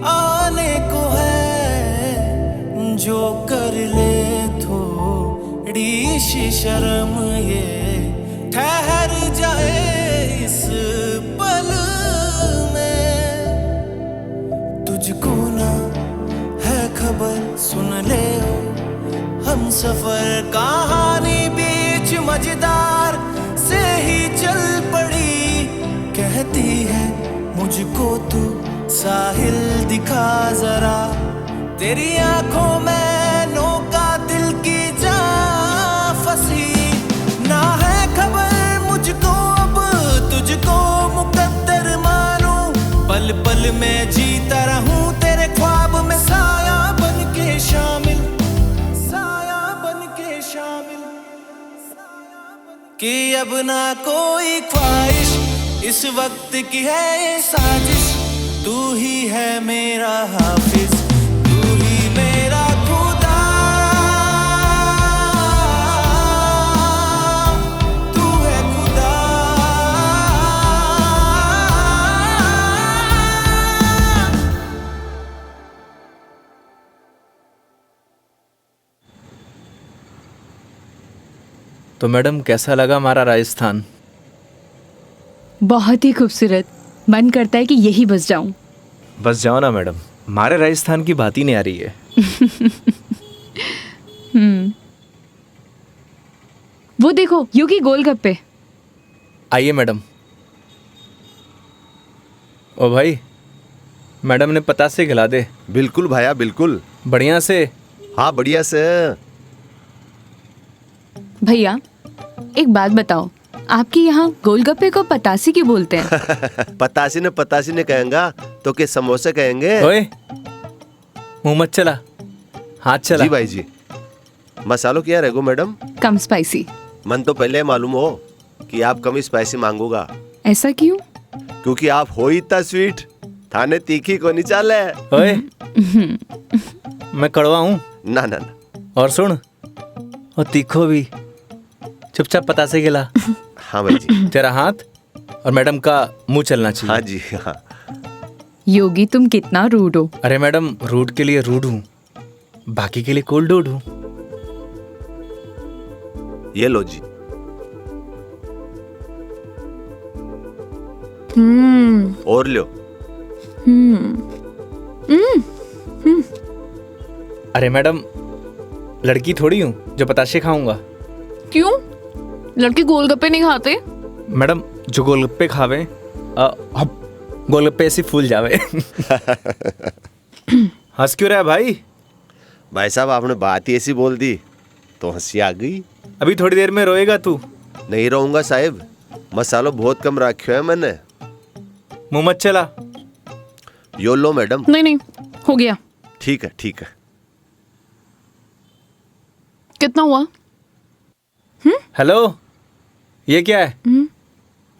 आने को है। जो कर ले थोड़ी सी शर्म, ये ठहर जाए इस पल में। तुझको ना है खबर, सुन ले हम सफर कहानी बीच मजेदार से ही चल पड़ी। कहती है मुझको तू साहिल दिखा जरा, तेरी आंखों में नौका दिल की जा फंसी। ना है खबर मुझको अब तुझको मुकद्दर मानूं, पल पल में जीता रहूं तेरे ख्वाब में, साया बन के शामिल, कि अब ना कोई ख्वाहिश, इस वक्त की है ये साजिश। तू ही है मेरा हाफिज, तू ही मेरा खुदा। तू है खुदा। तो मैडम कैसा लगा हमारा राजस्थान? बहुत ही खूबसूरत। मन करता है कि यही बस जाऊं। बस जाओ ना मैडम, हमारे राजस्थान की बात ही नहीं आ रही है। वो देखो योगी गोलगप्पे। आइए मैडम। ओ भाई, मैडम ने पतासे खिला दे। बिल्कुल भाया बिल्कुल। बढ़िया से। हाँ बढ़िया से। भैया एक बात बताओ, आपके यहाँ गोलगप्पे को पतासी क्यों बोलते हैं? पतासी ने कहेंगा तो के समोसे कहेंगे। ओए मुंह मत चला, हाथ चला। जी भाई जी। मसालों क्या रहेगो मैडम? कम स्पाइसी। मन तो पहले मालूम हो कि आप कम स्पाइसी मांगोगा। ऐसा क्यों? क्योंकि आप हो ही इतना स्वीट, थाने तीखी को नहीं चाले। ओए मैं कड़वा हूँ ना ना ना। और सुन, और तीखो भी। चुपचाप पतासे खिला। हाँ भाई जी। तेरा हाथ और मैडम का मुंह चलना चाहिए। हाँ जी हाँ। योगी तुम कितना रूड हो। अरे मैडम, रूड के लिए रूड हूँ, बाकी के लिए कोल्ड डूड हूँ। ये लो जी। और लो। अरे मैडम, लड़की थोड़ी हूँ जो पताशे खाऊंगा। क्यों? लड़के गोलगप्पे नहीं खाते? मैडम, जो गोलगप्पे खावे गोलगप्पे ऐसे फूल जावे। हंस क्यों रहा है भाई? भाई साहब आपने बात ही ऐसी बोल दी तो हंसी आ गई। अभी थोड़ी देर में रोएगा तू। नहीं रहूंगा साहब, मसालो बहुत कम रखो है मैंने। मुंह मत चला। यो लो मैडम। नहीं हो गया। ठीक है ठीक है। कितना हुआ? हेलो, ये क्या है?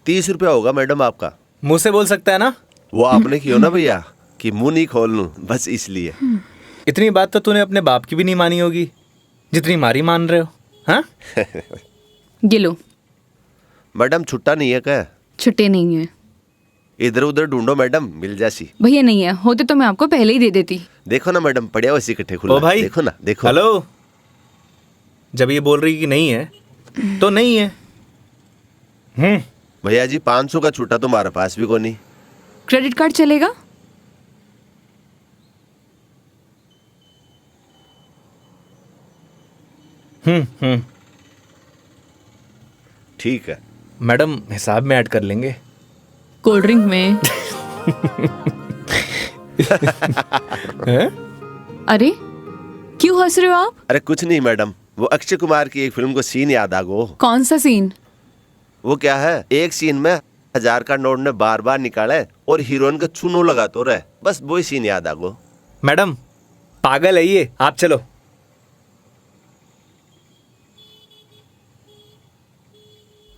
30 रुपया होगा मैडम आपका। मुंह से बोल सकता है ना? वो आपने किया ना भैया कि मुंह नहीं खोल लूं, बस इसलिए। इतनी बात तो तूने अपने बाप की भी नहीं मानी होगी। जितनी मारी मान रहे हो? हाँ? ये लो। मैडम छुट्टा नहीं है क्या? छुट्टे नहीं है इधर उधर ढूंढो मैडम, मिल जासी। भैया, नहीं है, होते तो मैं आपको पहले ही दे देती। देखो ना मैडम, पड़िया वैसे इकट्ठे खुला। ओ भाई, देखो ना, देखो। हेलो, जब ये बोल रही कि नहीं है तो नहीं है। भैया जी 500 का छुट्टा तुम्हारे पास भी कोई नहीं। क्रेडिट कार्ड चलेगा? ठीक है मैडम, हिसाब में ऐड कर लेंगे। कोल्ड ड्रिंक में। हैं? अरे क्यों हंस रहे हो आप? अरे कुछ नहीं मैडम, वो अक्षय कुमार की एक फिल्म को सीन याद आ गो। कौन सा सीन? वो क्या है, एक सीन में 1000 का नोट ने बार बार निकाले और हीरोइन का चूनो लगा तो रहे, बस वही सीन याद आ गो। मैडम पागल है ये, आप चलो।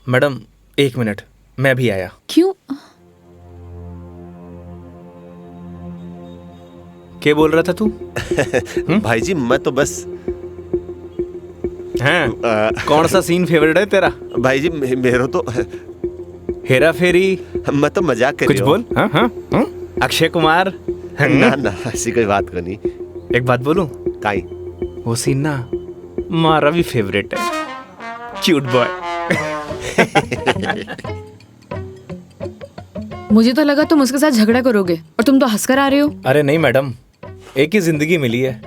मैडम 1 मिनट, मैं भी आया। क्यों? क्या बोल रहा था तू? भाई जी मैं तो बस हैं? कौन सा सीन फेवरेट है तेरा? भाई जी मेरा तो हेरा फेरी। मैं तो मजाक कर कुछ बोल। हाँ हाँ हाँ? अक्षय कुमार। ना ना ऐसी कोई बात करनी। एक बात बोलूं? काई? वो सीन ना हमारा भी फेवरेट है। Cute boy. मुझे तो लगा तुम उसके साथ झगड़ा करोगे और तुम तो हंसकर आ रहे हो। अरे नहीं मैडम, एक ही जिंदगी मिली है,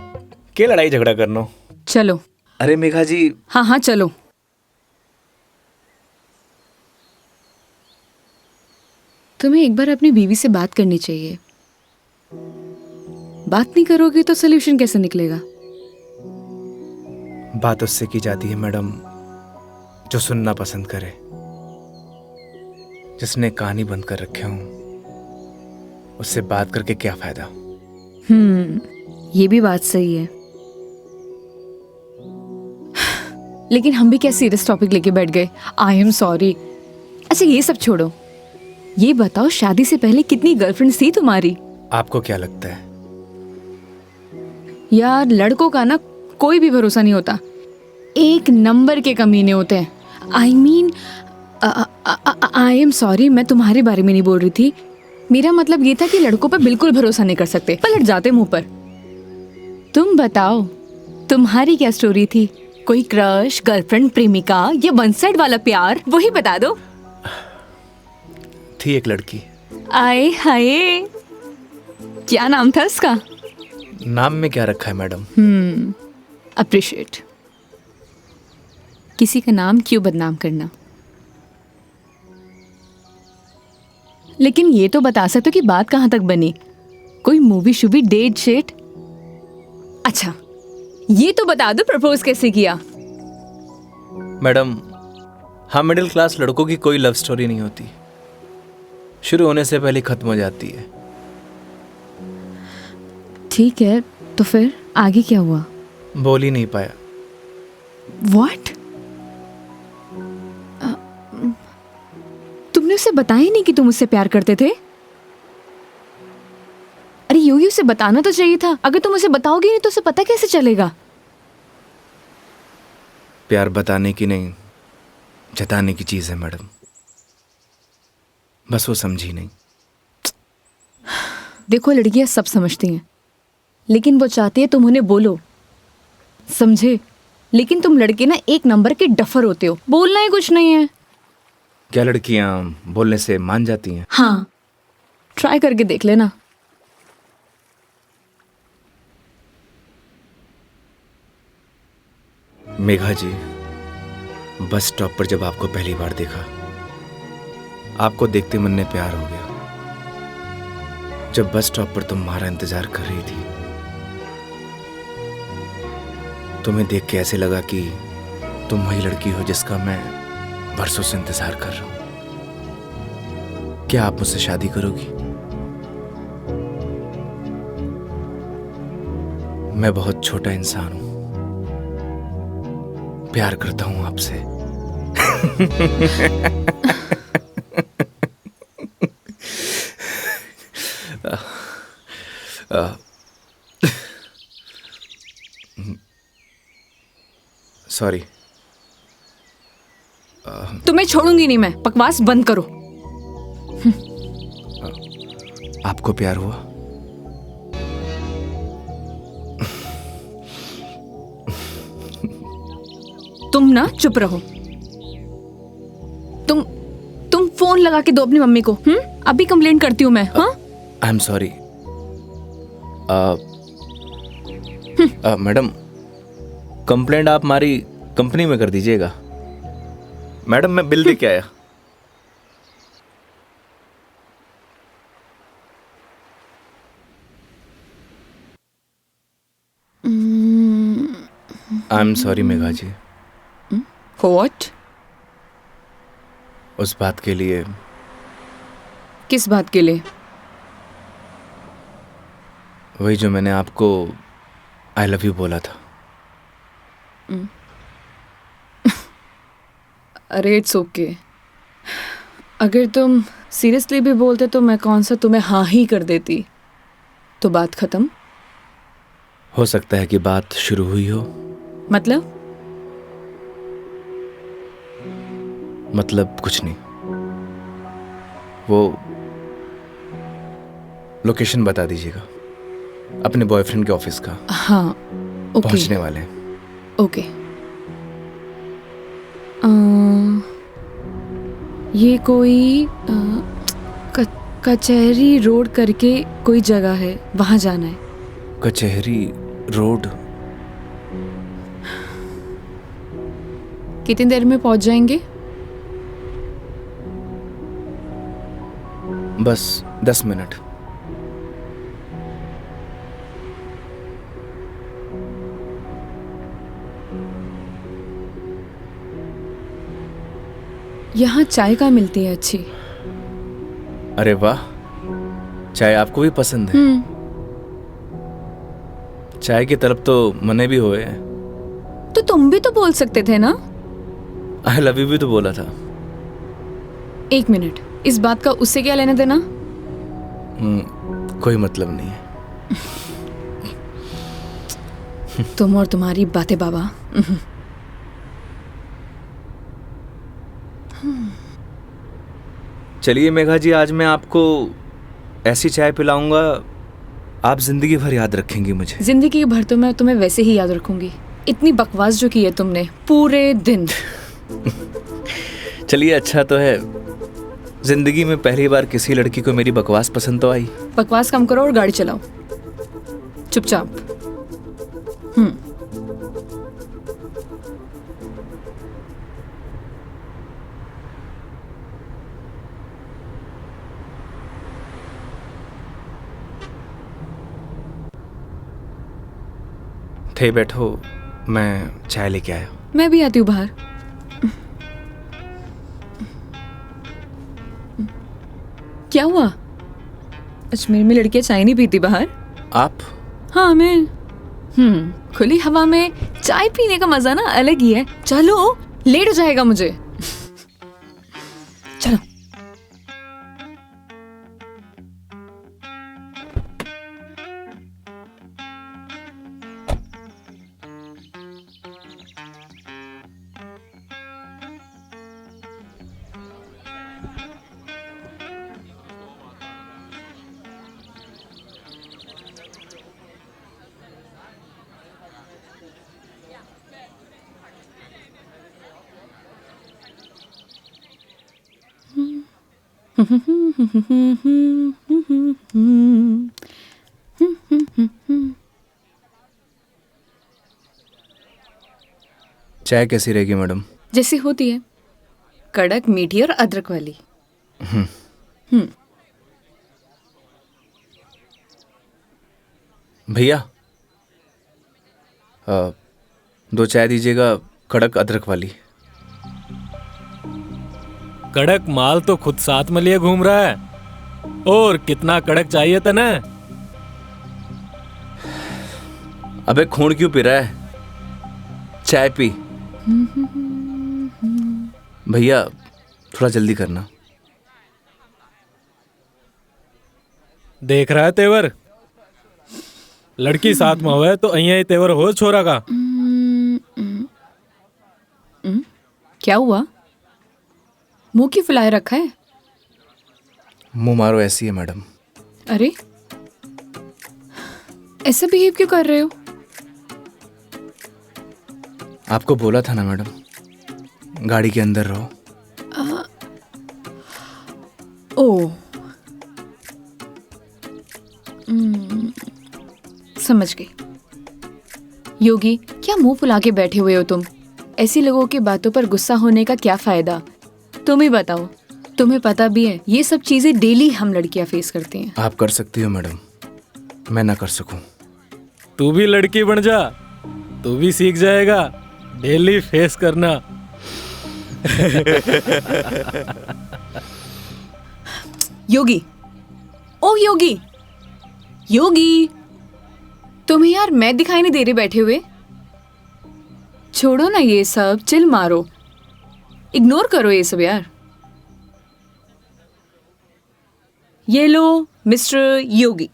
क्या लड़ाई झगड़ा करना। चलो। अरे मेघा जी। हाँ हाँ चलो। तुम्हें एक बार अपनी बीवी से बात करनी चाहिए। बात नहीं करोगे तो सोल्यूशन कैसे निकलेगा? बात उससे की जाती है मैडम जो सुनना पसंद करे, जिसने कहानी बंद कर रखे हूं। उससे बात करके क्या फायदा? ये भी बात सही है। लेकिन हम भी क्या सीरियस टॉपिक लेके बैठ गए। आई एम सॉरी। अच्छा ये सब छोड़ो, ये बताओ शादी से पहले कितनी गर्लफ्रेंड्स थी तुम्हारी? आपको क्या लगता है? यार लड़कों का ना कोई भी भरोसा नहीं होता, एक नंबर के कमीने होते हैं। I mean I am sorry, मैं तुम्हारे बारे में नहीं बोल रही थी। मेरा मतलब ये था कि लड़कों पर बिल्कुल भरोसा नहीं कर सकते, पलट जाते मुंह पर। तुम बताओ तुम्हारी क्या स्टोरी थी? कोई क्रश, गर्लफ्रेंड, प्रेमिका या वन साइड वाला प्यार, वही बता दो। थी एक लड़की। आए हाय, क्या नाम था उसका? नाम में क्या रखा है मैडम? अप्रिशिएट। किसी का नाम क्यों बदनाम करना। लेकिन ये तो बता सकते हो कि बात कहां तक बनी? कोई मूवी शूवी, डेट शेट? अच्छा ये तो बता दो प्रपोज कैसे किया? मैडम हम मिडिल क्लास लड़कों की कोई लव स्टोरी नहीं होती, शुरू होने से पहले खत्म हो जाती है। ठीक है, तो फिर आगे क्या हुआ? बोल ही नहीं पाया। What? तुमने उसे बताया ही नहीं कि तुम उससे प्यार करते थे? अरे योगी उसे बताना तो चाहिए था। अगर तुम उसे बताओगे नहीं तो उसे पता कैसे चलेगा? प्यार बताने की नहीं, जताने की चीज है मैडम, बस वो समझी नहीं। देखो लड़कियां सब समझती हैं, लेकिन वो चाहती है तुम उन्हें बोलो, समझे? लेकिन तुम लड़के ना एक नंबर के डफर होते हो, बोलना ही कुछ नहीं है। क्या लड़कियां बोलने से मान जाती हैं? हाँ, ट्राई करके देख लेना। मेघा जी, बस स्टॉप पर जब आपको पहली बार देखा, आपको देखते मन में प्यार हो गया। जब बस स्टॉप पर तुम्हारा इंतजार कर रही थी, तुम्हें देख के ऐसे लगा कि तुम वही लड़की हो जिसका मैं बरसों से इंतजार कर रहा हूं। क्या आप मुझसे शादी करोगी? मैं बहुत छोटा इंसान हूं, प्यार करता हूं आपसे। सॉरी। तुम्हें छोड़ूंगी नहीं मैं, बकवास बंद करो। आपको प्यार हुआ? तुम ना चुप रहो। तुम फोन लगा के दो अपनी मम्मी को। अभी कंप्लेंट करती हूँ मैं। हाँ, आई एम सॉरी। मैडम, कंप्लेंट आप हमारी कंपनी में कर दीजिएगा। मैडम, मैं बिल दे के आया। I am sorry Megha ji. What? उस बात के लिए। किस बात के लिए? वही जो मैंने आपको आई लव यू बोला था। अरे इट्स ओके। अगर तुम सीरियसली भी बोलते तो मैं कौन सा तुम्हें हाँ ही कर देती, तो बात खत्म। हो सकता है कि बात शुरू हुई हो। मतलब कुछ नहीं। वो लोकेशन बता दीजिएगा अपने बॉयफ्रेंड के ऑफिस का। हाँ ओके। पहुंचने वाले हैं। ओके। ये कोई कचहरी रोड करके कोई जगह है, वहां जाना है। कचहरी रोड? कितनी देर में पहुंच जाएंगे? बस 10 मिनट। यहाँ चाय का मिलती है अच्छी। अरे वाह, चाय आपको भी पसंद है? चाय की तरफ तो मने भी हुए हैं। तो तुम भी तो बोल सकते थे ना। आई लव यू भी तो बोला था। एक मिनट, इस बात का उससे क्या लेना देना? कोई मतलब नहीं है। तुम और तुम्हारी बातें बाबा। चलिए मेघा जी, आज मैं आपको ऐसी चाय पिलाऊंगा, आप जिंदगी भर याद रखेंगी मुझे। जिंदगी भर तो मैं तुम्हें वैसे ही याद रखूंगी। इतनी बकवास जो की है तुमने पूरे दिन। चलिए, अच्छा तो है, जिंदगी में पहली बार किसी लड़की को मेरी बकवास पसंद तो आई। बकवास कम करो और गाड़ी चलाओ चुपचाप। थे बैठो, मैं चाय लेके आया। मैं भी आती हूँ बाहर। क्या हुआ? अजमेर में लड़कियां चाय नहीं पीती बाहर? आप? हाँ मैं। खुली हवा में चाय पीने का मजा ना अलग ही है। चलो, लेट हो जाएगा मुझे। चलो। चाय कैसी रहेगी मैडम? जैसी होती है, कड़क, मीठी और अदरक वाली। भैया, 2 चाय दीजिएगा, कड़क अदरक वाली। कड़क माल तो खुद साथ में लिए घूम रहा है, और कितना कड़क चाहिए था ना? अबे खून क्यों पी रहा है? चाय पी। भैया थोड़ा जल्दी करना। देख रहा है तेवर? लड़की साथ में हुए तो अहिया ही तेवर हो छोरा का। क्या हुआ? मुंह क्यों फुलाए रखा है? मुंह मारो ऐसी है मैडम। अरे ऐसा बिहेव क्यों कर रहे हो? आपको बोला था ना मैडम, गाड़ी के अंदर रहो। ओ समझ गई। योगी, क्या मुंह फुला के बैठे हुए हो तुम? ऐसी लोगों की बातों पर गुस्सा होने का क्या फायदा? तुम ही बताओ। तुम्हें पता भी है ये सब चीजें डेली हम लड़कियां फेस करती हैं। आप कर सकती हो मैडम, मैं ना कर सकूं। तू भी लड़की बन जा, तू भी सीख जाएगा डेली फेस करना। योगी, ओ योगी, योगी, तुम्हें यार मैं दिखाई नहीं दे रही बैठे हुए? छोड़ो ना ये सब, चिल मारो, इग्नोर करो ये सब यार। ये लो मिस्टर योगी,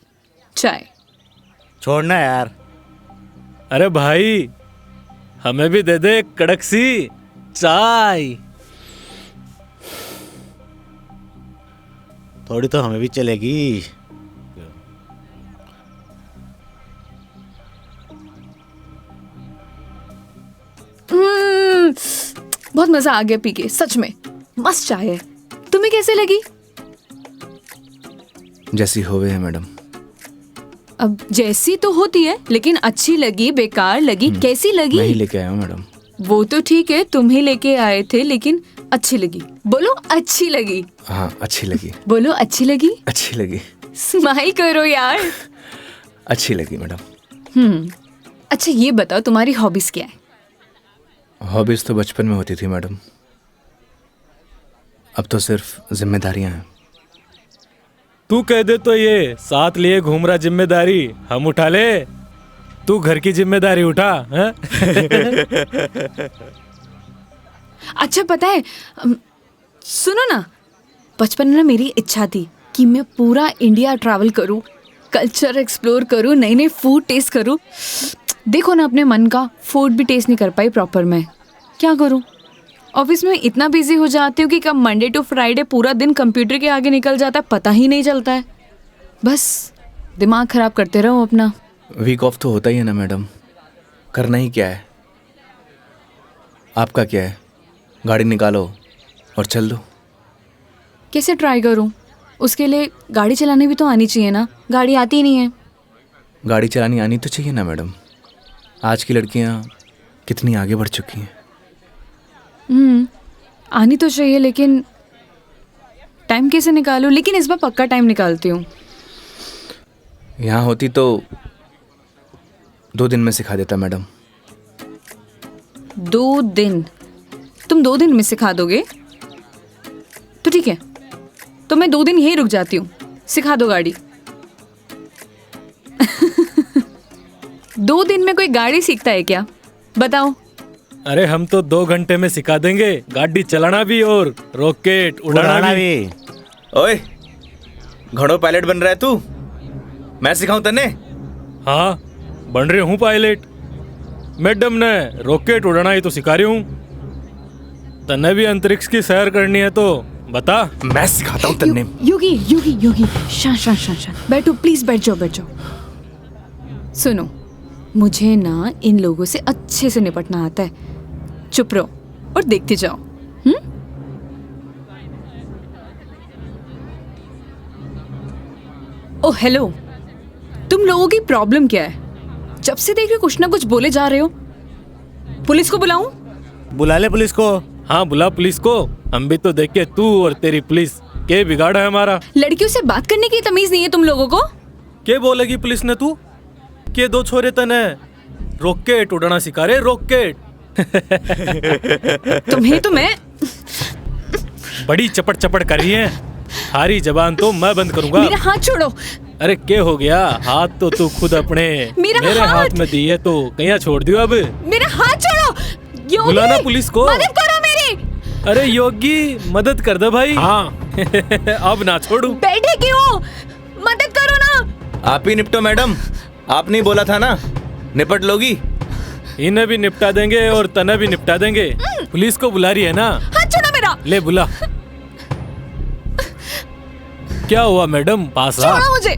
चाय। छोड़ना यार। अरे भाई, हमें भी दे दे कड़क सी चाय। थोड़ी तो हमें भी चलेगी। बहुत मजा आ गया पी के, सच में मस्त चाय है। तुम्हें कैसे लगी? जैसी होवे है मैडम। अब जैसी तो होती है, लेकिन अच्छी लगी, बेकार लगी, कैसी लगी? मैं ही लेके आया हूँ मैडम। वो तो ठीक है, तुम ही लेके आए थे, लेकिन अच्छी लगी। बोलो अच्छी लगी। हाँ अच्छी लगी। बोलो अच्छी लगी। अच्छी लगी। स्माइल करो यार। अच्छी लगी मैडम। अच्छा ये बताओ तुम्हारी हॉबीज क्या है? हॉबीज तो बचपन में होती थी मैडम, अब तो सिर्फ जिम्मेदारियां हैं। तू कह दे तो ये साथ लिए घूम रहा जिम्मेदारी हम उठा ले, तू घर की जिम्मेदारी उठा है? अच्छा पता है, सुनो ना, बचपन में ना मेरी इच्छा थी कि मैं पूरा इंडिया ट्रैवल करूं, कल्चर एक्सप्लोर करूं, नए नए फूड टेस्ट करूं। देखो ना, अपने मन का फूड भी टेस्ट नहीं कर पाई प्रॉपर मैं। क्या करूं? ऑफिस में इतना बिजी हो जाती हूँ कि कब मंडे टू फ्राइडे पूरा दिन कंप्यूटर के आगे निकल जाता है, पता ही नहीं चलता है। बस दिमाग खराब करते रहो अपना। वीक ऑफ तो होता ही है ना मैडम, करना ही क्या है। आपका क्या है, गाड़ी निकालो और चल दो। कैसे ट्राई करूं? उसके लिए गाड़ी चलानी भी तो आनी चाहिए ना, गाड़ी आती ही नहीं है। गाड़ी चलानी आनी तो चाहिए ना मैडम, आज की लड़कियां कितनी आगे बढ़ चुकी हैं। आनी तो चाहिए, लेकिन टाइम कैसे निकालूं? लेकिन इस बार पक्का टाइम निकालती हूँ। यहाँ होती तो 2 दिन में सिखा देता मैडम। 2 दिन? तुम 2 दिन में सिखा दोगे? तो ठीक है, तो मैं 2 दिन यहीं रुक जाती हूँ, सिखा दो गाड़ी। 2 दिन में कोई गाड़ी सीखता है क्या? बताओ। अरे हम तो 2 घंटे में सिखा देंगे गाड़ी चलाना भी और रॉकेट उड़ाना भी। ओए, घोड़ों पायलट बन रहा है तू? मैं सिखाऊं तन्ने? हाँ बन रही हूँ पायलट। मैडम ने रॉकेट उड़ाना ही तो सिखा रही हूँ। तन्ने भी अंतरिक्ष की सैर करनी है तो बता। मैं सिखाता हूँ तन्ने। योगी योगी योगी, शांत। बैठो प्लीज, बैठ जाओ। सुनो, मुझे ना इन लोगों से अच्छे से निपटना आता है। चुप रहो और देखते जाओ। ओ हेलो, तुम लोगों की प्रॉब्लम क्या है? जब से देख रहे कुछ ना कुछ बोले जा रहे हो। पुलिस को बुलाऊं? बुला ले पुलिस को। हाँ बुला पुलिस को, हम भी तो देखे तू और तेरी पुलिस के बिगाड़ा है हमारा। लड़कियों से बात करने की तमीज नहीं है तुम लोगों को? क्या बोलेगी पुलिस ने तू? के 2 छोरे तने रॉकेट उड़ाना सिखा रहे, रॉकेट। तुम्हें तो मैं बड़ी चपड़ कर रही है, हारी जबान तो मैं बंद करूंगा। मेरा हाथ छोड़ो। अरे क्या हो गया? हाथ तो तू खुद अपने मेरे हाथ में दी है तो कहीं छोड़ दियो अब। मेरा हाथ छोड़ो। योगी, बुलाना पुलिस को। मदद करो मेरी। अरे योगी मदद कर दे भाई। हाँ अब ना छोड़ू। बैठे क्यों? मदद करो ना। आप ही निपटो मैडम, आपने ही बोला था ना निपट लोगी। इन्हें भी निपटा देंगे और तने भी निपटा देंगे। पुलिस को बुला रही है ना? हाथ छोड़ो मेरा। ले बुला। क्या हुआ मैडम, पास आ। छोड़ो मुझे,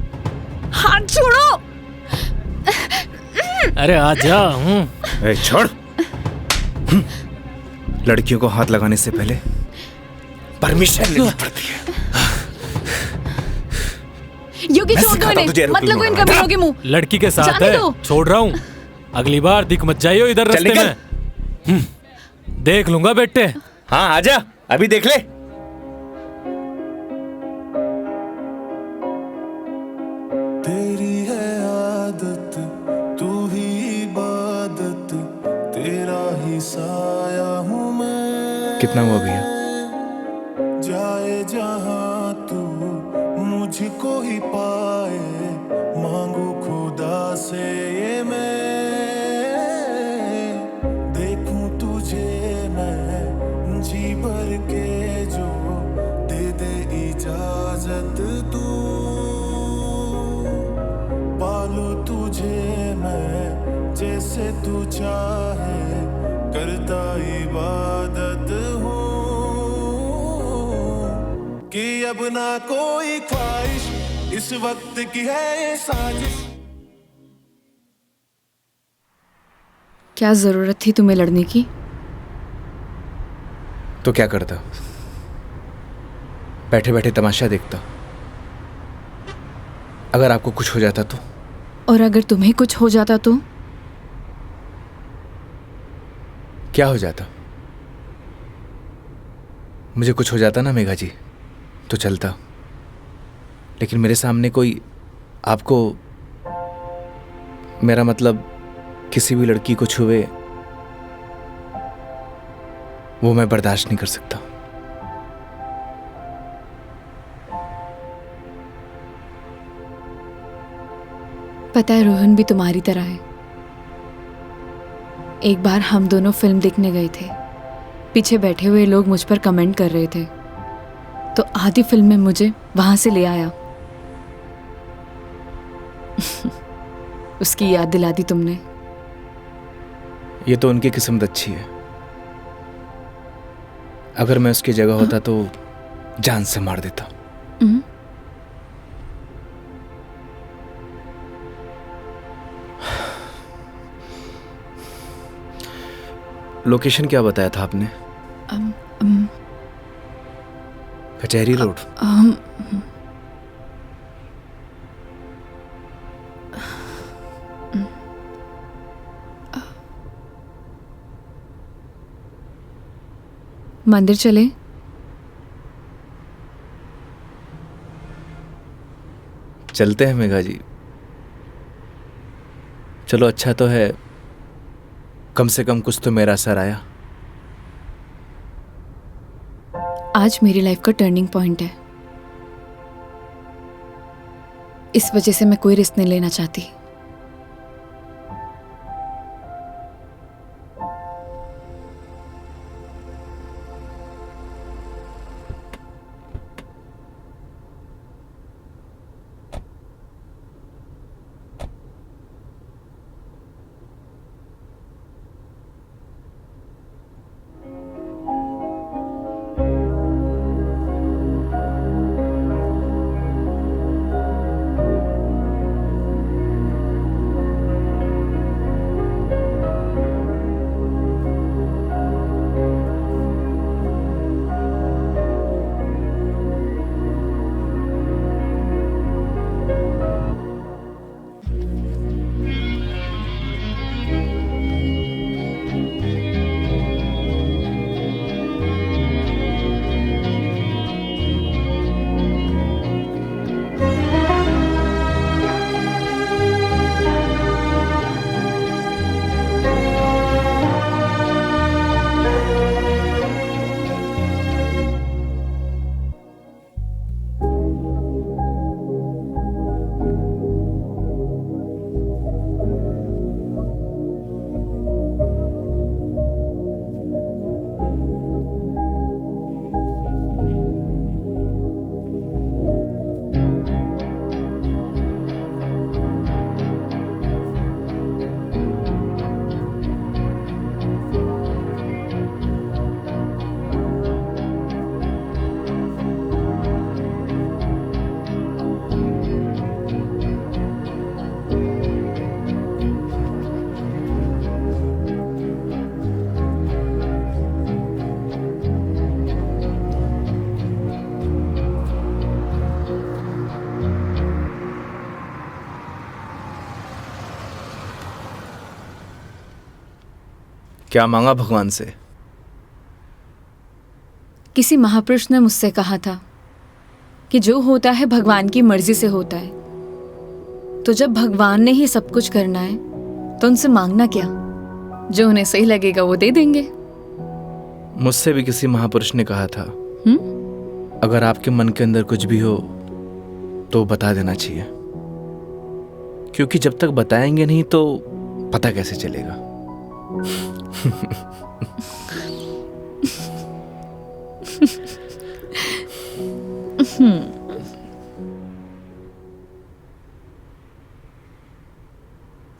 हाथ छोड़ो। अरे आ जा। ए, छोड़। लड़कियों को हाथ लगाने से पहले परमिशन लेनी पड़ती है। योगी छोड़ दो इन्हें, मत लगो इन कमीनों के मुंह। लड़की के साथ जाने है, दो। छोड़ रहा हूँ। अगली बार दिख मत जाइयो इधर चल रास्ते निकल। में। देख लूंगा बेटे। हाँ आजा, अभी देख ले। तेरी है आदत, तू ही इबादत, तेरा ही साया हूँ मैं। कितना हुआ भैया? जाए जहाँ तू मुझको ही पाए, मांगू खुदा से ये मैं। देखूं तुझे मैं जी भर के, जो दे दे इजाजत तू। पालू तुझे मैं जैसे तू चाहे, करता इबादत हूँ कि अब ना कोई ख्वाहिश, इस वक्त की है ये साजिश। क्या जरूरत थी तुम्हें लड़ने की? तो क्या करता? बैठे बैठे तमाशा देखता। अगर आपको कुछ हो जाता तो? और अगर तुम्हें कुछ हो जाता तो? क्या हो जाता? मुझे कुछ हो जाता ना मेघा जी, तो चलता। लेकिन मेरे सामने कोई आपको, मेरा मतलब किसी भी लड़की को छुए, वो मैं बर्दाश्त नहीं कर सकता। पता है रोहन भी तुम्हारी तरह है। एक बार हम दोनों फिल्म देखने गए थे। पीछे बैठे हुए लोग मुझ पर कमेंट कर रहे थे, तो आधी फिल्म में मुझे वहां से ले आया। उसकी याद दिला दी तुमने। ये तो उनकी किस्मत अच्छी है। अगर मैं उसकी जगह होता तो जान से मार देता। लोकेशन क्या बताया था आपने? कचहरी रोड। मंदिर चले? चलते हैं मेघा जी। चलो अच्छा तो है, कम से कम कुछ तो मेरा असर आया। आज मेरी लाइफ का टर्निंग पॉइंट है। इस वजह से मैं कोई रिस्क नहीं लेना चाहती। क्या मांगा भगवान से? किसी महापुरुष ने मुझसे कहा था कि जो होता है भगवान की मर्जी से होता है। तो जब भगवान ने ही सब कुछ करना है तो उनसे मांगना क्या? जो उन्हें सही लगेगा वो दे देंगे। मुझसे भी किसी महापुरुष ने कहा था, अगर आपके मन के अंदर कुछ भी हो तो बता देना चाहिए, क्योंकि जब तक बताएंगे नहीं तो पता कैसे चलेगा।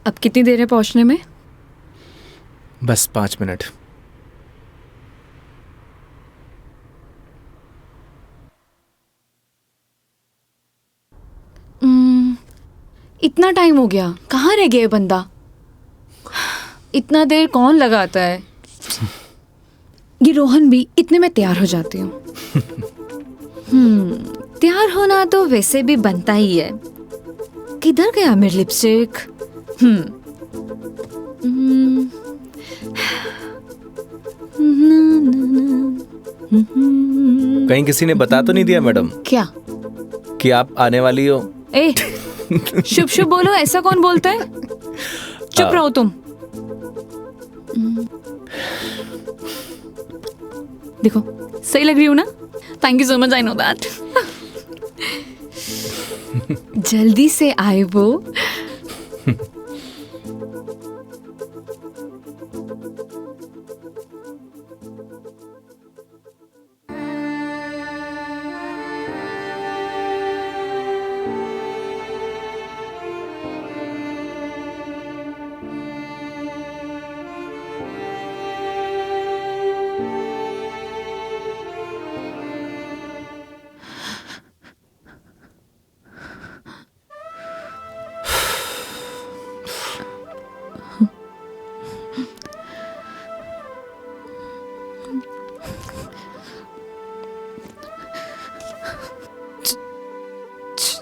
अब कितनी देर है पहुंचने में? बस 5 मिनट। इतना टाइम हो गया, कहाँ रह गया ये बंदा? इतना देर कौन लगाता है? ये रोहन भी, इतने में तैयार हो जाती हूँ। तैयार होना तो वैसे भी बनता ही है। किधर गया मेरी लिपस्टिक? कहीं किसी ने बता तो नहीं दिया मैडम क्या? कि आप आने वाली हो? ए, शुभ शुभ बोलो, ऐसा कौन बोलता है? चुप रहो तुम। देखो सही लग रही हूँ ना? Thank you so much, I know that. जल्दी से आए वो।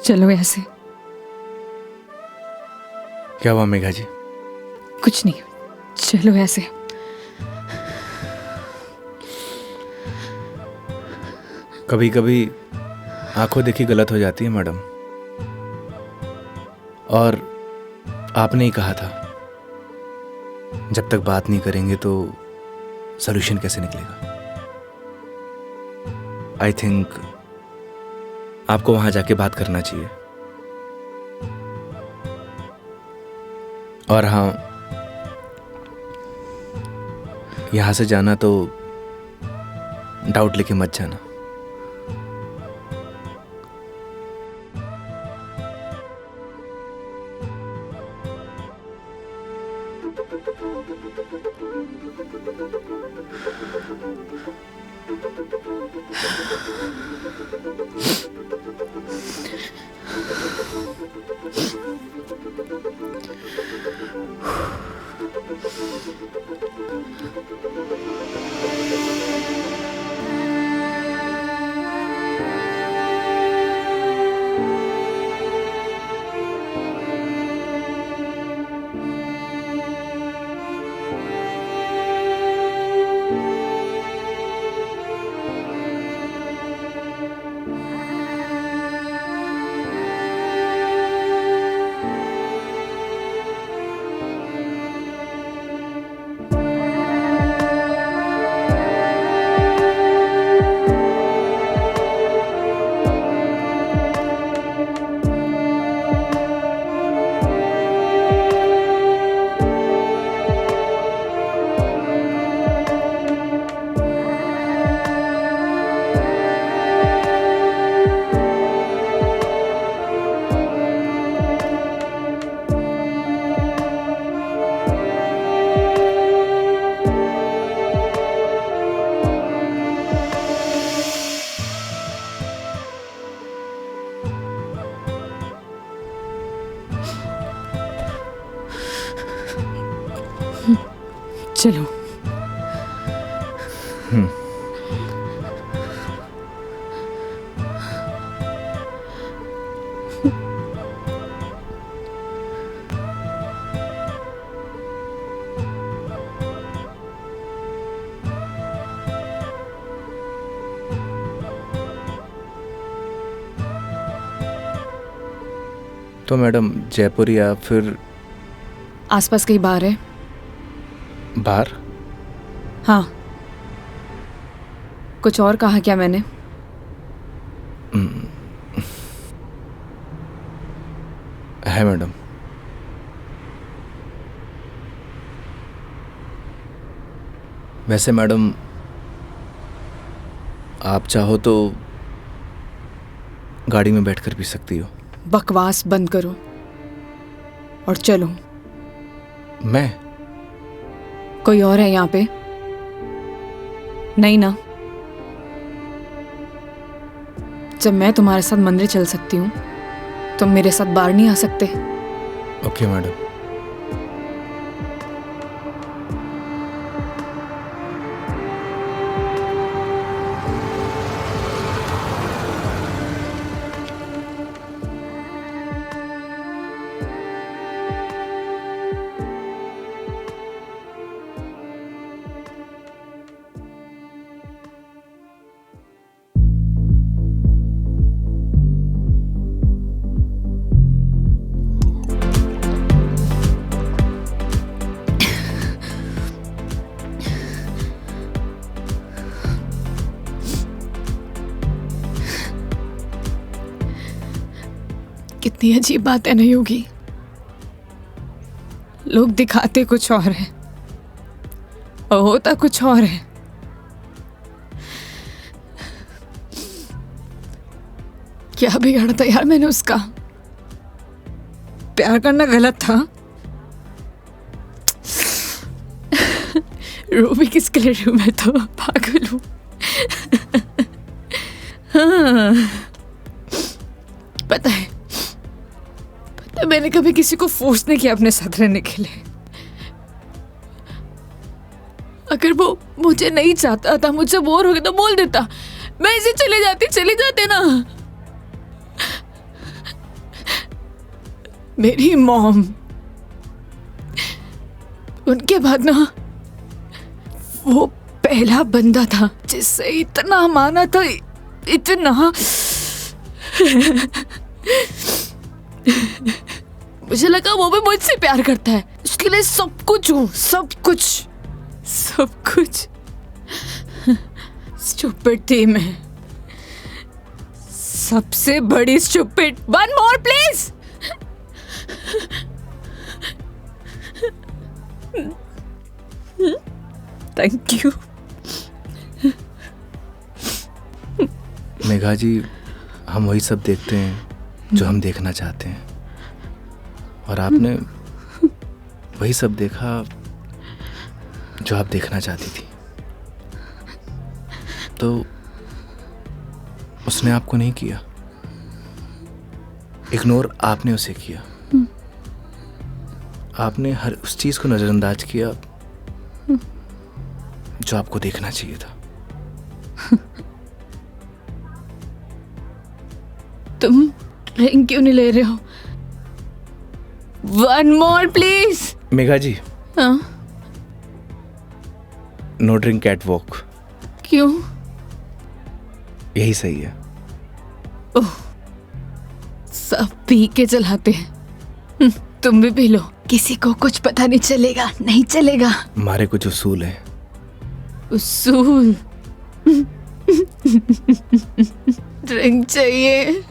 चलो ऐसे। क्या हुआ मेघा जी? कुछ नहीं, चलो ऐसे। कभी कभी आंखों देखी गलत हो जाती है मैडम, और आपने ही कहा था जब तक बात नहीं करेंगे तो सॉल्यूशन कैसे निकलेगा। आई थिंक आपको वहां जाके बात करना चाहिए। और हाँ, यहां से जाना तो डाउट लेके मत जाना। चलो। तो मैडम जयपुर या फिर आसपास कहीं बार है? बाहर? हाँ। कुछ और कहा क्या मैंने? है मैडम। वैसे मैडम आप चाहो तो गाड़ी में बैठकर पी सकती हो। बकवास बंद करो और चलो। मैं? कोई और है यहाँ पे? नहीं ना? जब मैं तुम्हारे साथ मंदिर चल सकती हूँ, तुम मेरे साथ बाहर नहीं आ सकते? Okay madam. कितनी अजीब बात है नहीं होगी। लोग दिखाते कुछ और है और होता कुछ और है। क्या बिगाड़ा था यार मैंने उसका? प्यार करना गलत था। रो भी किसके लिए रू? मैं तो पागल हूं। हाँ, पता है मैंने कभी किसी को फोर्स नहीं किया अपने साथ रहने के लिए। अगर वो मुझे नहीं चाहता था, मुझसे बोर हो गया तो बोल देता, मैं इसे चले जाते ना। मेरी मॉम, उनके बाद ना वो पहला बंदा था जिससे इतना माना था, इतना। मुझे लगा वो भी मुझसे प्यार करता है, उसके लिए सब कुछ हूँ, सब कुछ। स्टूपिड थी मैं, सबसे बड़ी stupid. One more please. Thank you. Megha ji, हम वही सब देखते हैं जो हम देखना चाहते हैं, और आपने वही सब देखा जो आप देखना चाहती थी। तो उसने आपको नहीं किया, इग्नोर आपने उसे किया। आपने हर उस चीज को नजरअंदाज किया जो आपको देखना चाहिए था। तुम ड्रिंक क्यों नहीं ले रहे हो? One more please. Megha ji, हाँ? No drink at walk. क्यों? यही सही है। ओह, सब पी के चलाते हैं। तुम भी पी लो, किसी को कुछ पता नहीं चलेगा। नहीं चलेगा। हमारे कुछ उसूल हैं। उसूल? ड्रिंक चाहिए।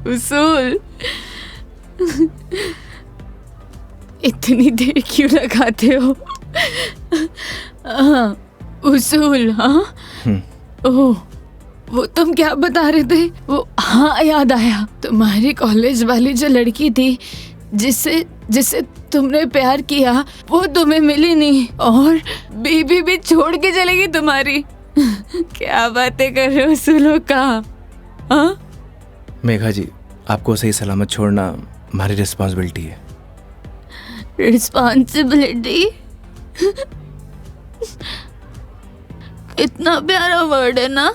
उसूल? इतनी देर क्यों लगाते हो? हाँ, उसूल। हाँ, ओह, वो तुम क्या बता रहे थे? वो, हाँ याद आया, तुम्हारी कॉलेज वाली जो लड़की थी जिससे तुमने प्यार किया, वो तुम्हें मिली नहीं और बीबी भी छोड़ के चलेगी तुम्हारी। क्या बातें कर रहे हो उसूलों का? हाँ? मेघा जी, आपको सही सलामत छोड़ना हमारी रिस्पॉन्सिबिलिटी है। रिस्पॉन्सिबिलिटी? इतना प्यारा वर्ड है ना।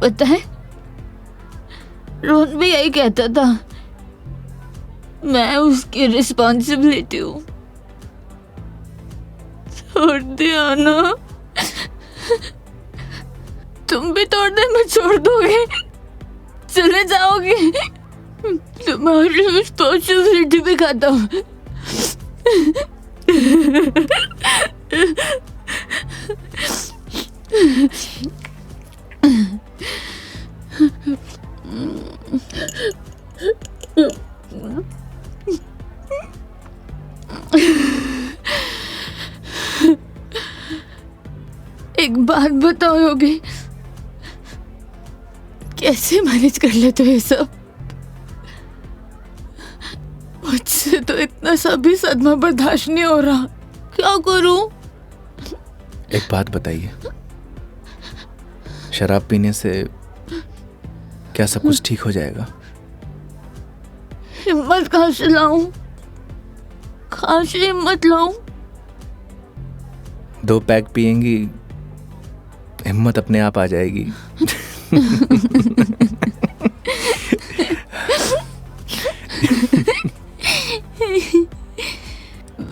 पता है, रोहन भी यही कहता था, मैं उसकी रिस्पॉन्सिबिलिटी हूँ। छोड़ दिया ना? तुम भी तोड़ दे, मैं छोड़ दोगे? चले जाओगे? तुम्हारी रिस्पॉन्सिबिलिटी भी खत्म। एक बात बताओ योगी, कैसे मैनेज कर लेते हो ये सब? मुझसे तो इतना सा भी सदमा बर्दाश्त नहीं हो रहा, क्या करूं? एक बात बताइए, शराब पीने से क्या सब कुछ ठीक हो जाएगा? हिम्मत कहाँ से लाऊं? कहाँ से हिम्मत लाऊं? 2 पैक पिएंगी, हिम्मत अपने आप आ जाएगी।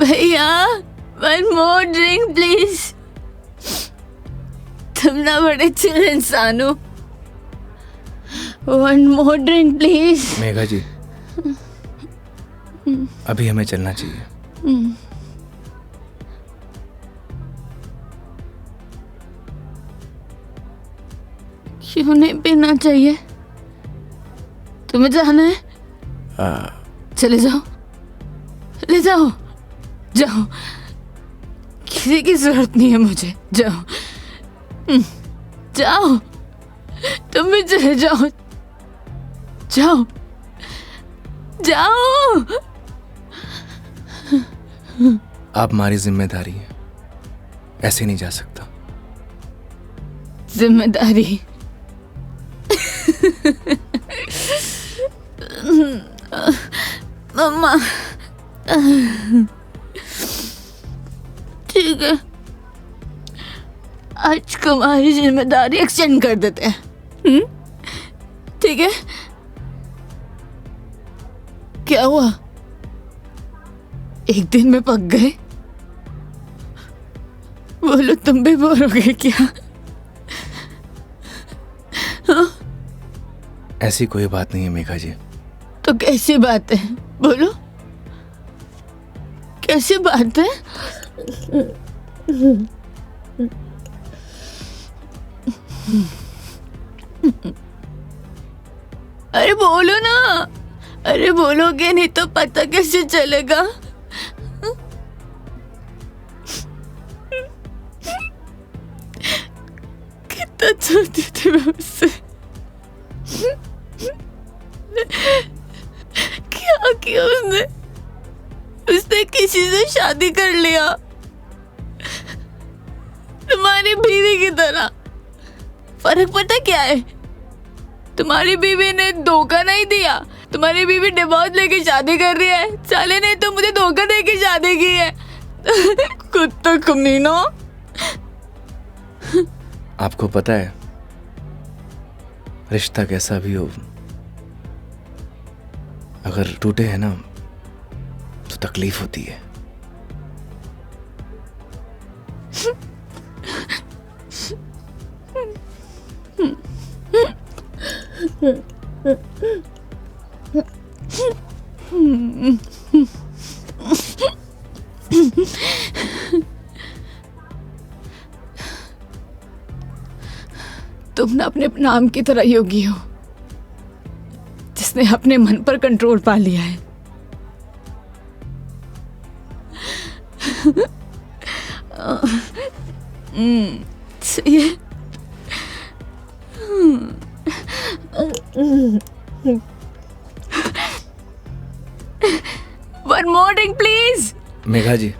भैया, 1 more drink प्लीज। तुम ना बड़े चिल इंसान हो। 1 more drink प्लीज। मेघा जी, अभी हमें चलना चाहिए। क्यों नहीं पीना चाहिए? तुम्हें जाना है? चले जाओ, ले जाओ, जाओ, किसी की जरूरत नहीं है मुझे। जाओ, जाओ, तुम भी चले जाओ, जाओ, जाओ। आप हमारी जिम्मेदारी है, ऐसे नहीं जा सकता। जिम्मेदारी? मम्मा, ठीक है, आज तुम्हारी जिम्मेदारी एक्सटेंड कर देते हैं। ठीक है? क्या हुआ? एक दिन में पक गए? बोलो, तुम भी बोर हो गए क्या? ऐसी कोई बात नहीं है मेघा जी। तो कैसी बात है? बोलो, कैसी बात है? अरे बोलो ना, अरे बोलोगे नहीं तो पता कैसे चलेगा? कितना चाहती थी मैं उससे, क्या किया उसने? उसने किसी से शादी कर लिया, तुम्हारी बीवी की तरह। फर्क पता क्या है? तुम्हारी बीवी ने धोखा नहीं दिया, तुम्हारी बीवी डिवोर्स लेके शादी कर रही है। साले ने तो मुझे धोखा देके शादी की है। कुत्ता कमीना। आपको पता है, रिश्ता कैसा भी हो, अगर टूटे हैं ना तो तकलीफ होती है। तुम ना अपने नाम की तरह योगी हो, जिसने अपने मन पर कंट्रोल पा लिया है। सही है। One more drink, please. Megha जी,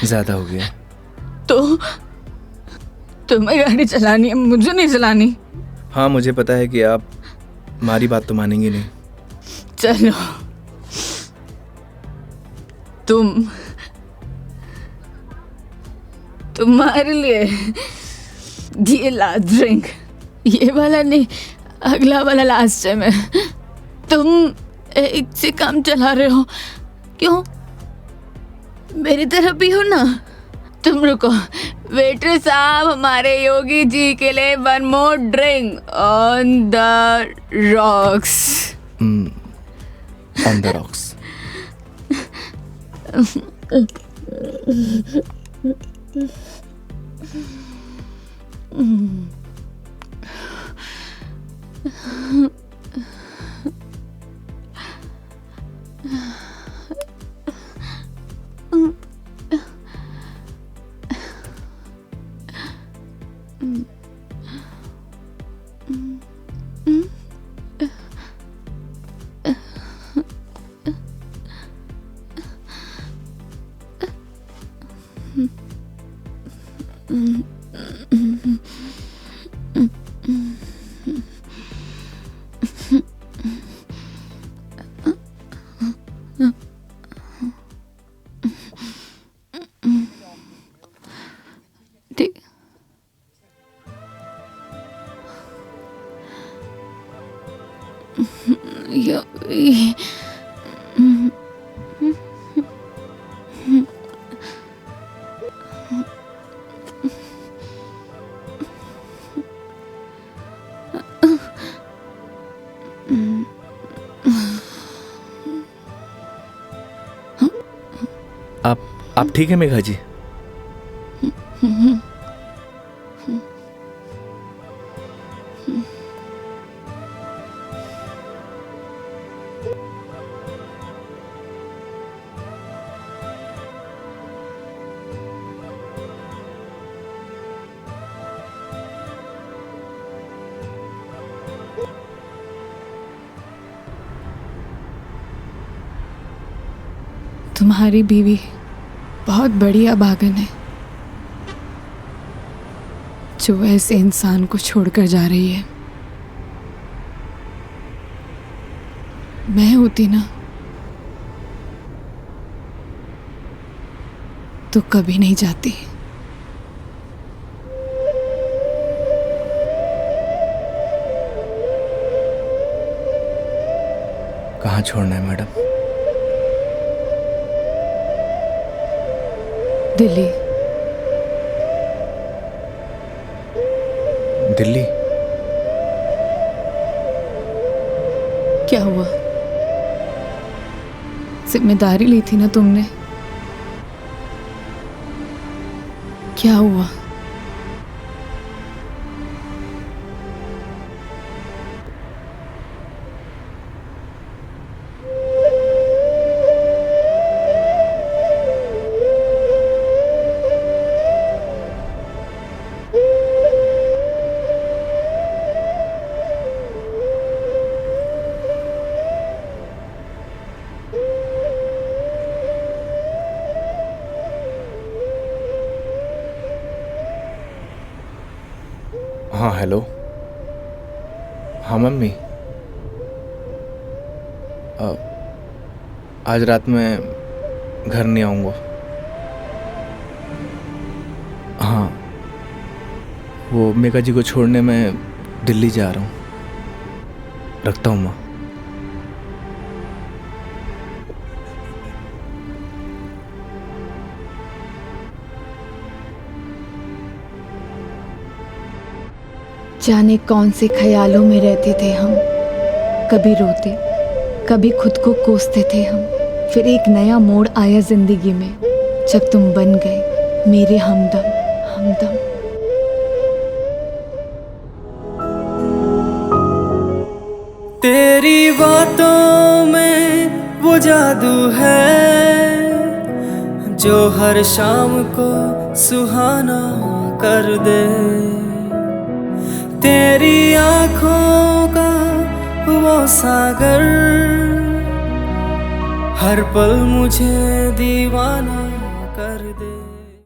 ज्यादा हो गया। तो तुम्हें गाड़ी चलानी है, मुझे नहीं चलानी। हाँ, मुझे पता है कि आप हमारी बात तो मानेंगे नहीं। चलो, तुम्हारे लिए ये लास्ट ड्रिंक, ये वाला नहीं, अगला वाला लास्ट टाइम है। तुम एक से काम चला रहे हो, क्यों? मेरी तरह भी हो ना, तुम रुको। वेटर साहब, हमारे योगी जी के लिए 1 more drink on the rocks. On the rocks. आप ठीक है मेघा जी? तुम्हारी बीवी बहुत बड़ी अभागन है जो ऐसे इंसान को छोड़कर जा रही है। मैं होती ना तो कभी नहीं जाती। कहाँ छोड़ना है मैडम? दिल्ली। दिल्ली? क्या हुआ? जिम्मेदारी ली थी ना तुमने, क्या हुआ? हाँ हेलो। हाँ मम्मी, आज रात में घर नहीं आऊँगा। हाँ, वो मेघा जी को छोड़ने मैं दिल्ली जा रहा हूँ। रखता हूँ माँ। जाने कौन से ख्यालों में रहते थे हम, कभी रोते कभी खुद को कोसते थे हम। फिर एक नया मोड़ आया जिंदगी में जब तुम बन गए मेरे हमदम। तेरी बातों में वो जादू है जो हर शाम को सुहाना कर दे। तेरी आँखों का वो सागर हर पल मुझे दीवाना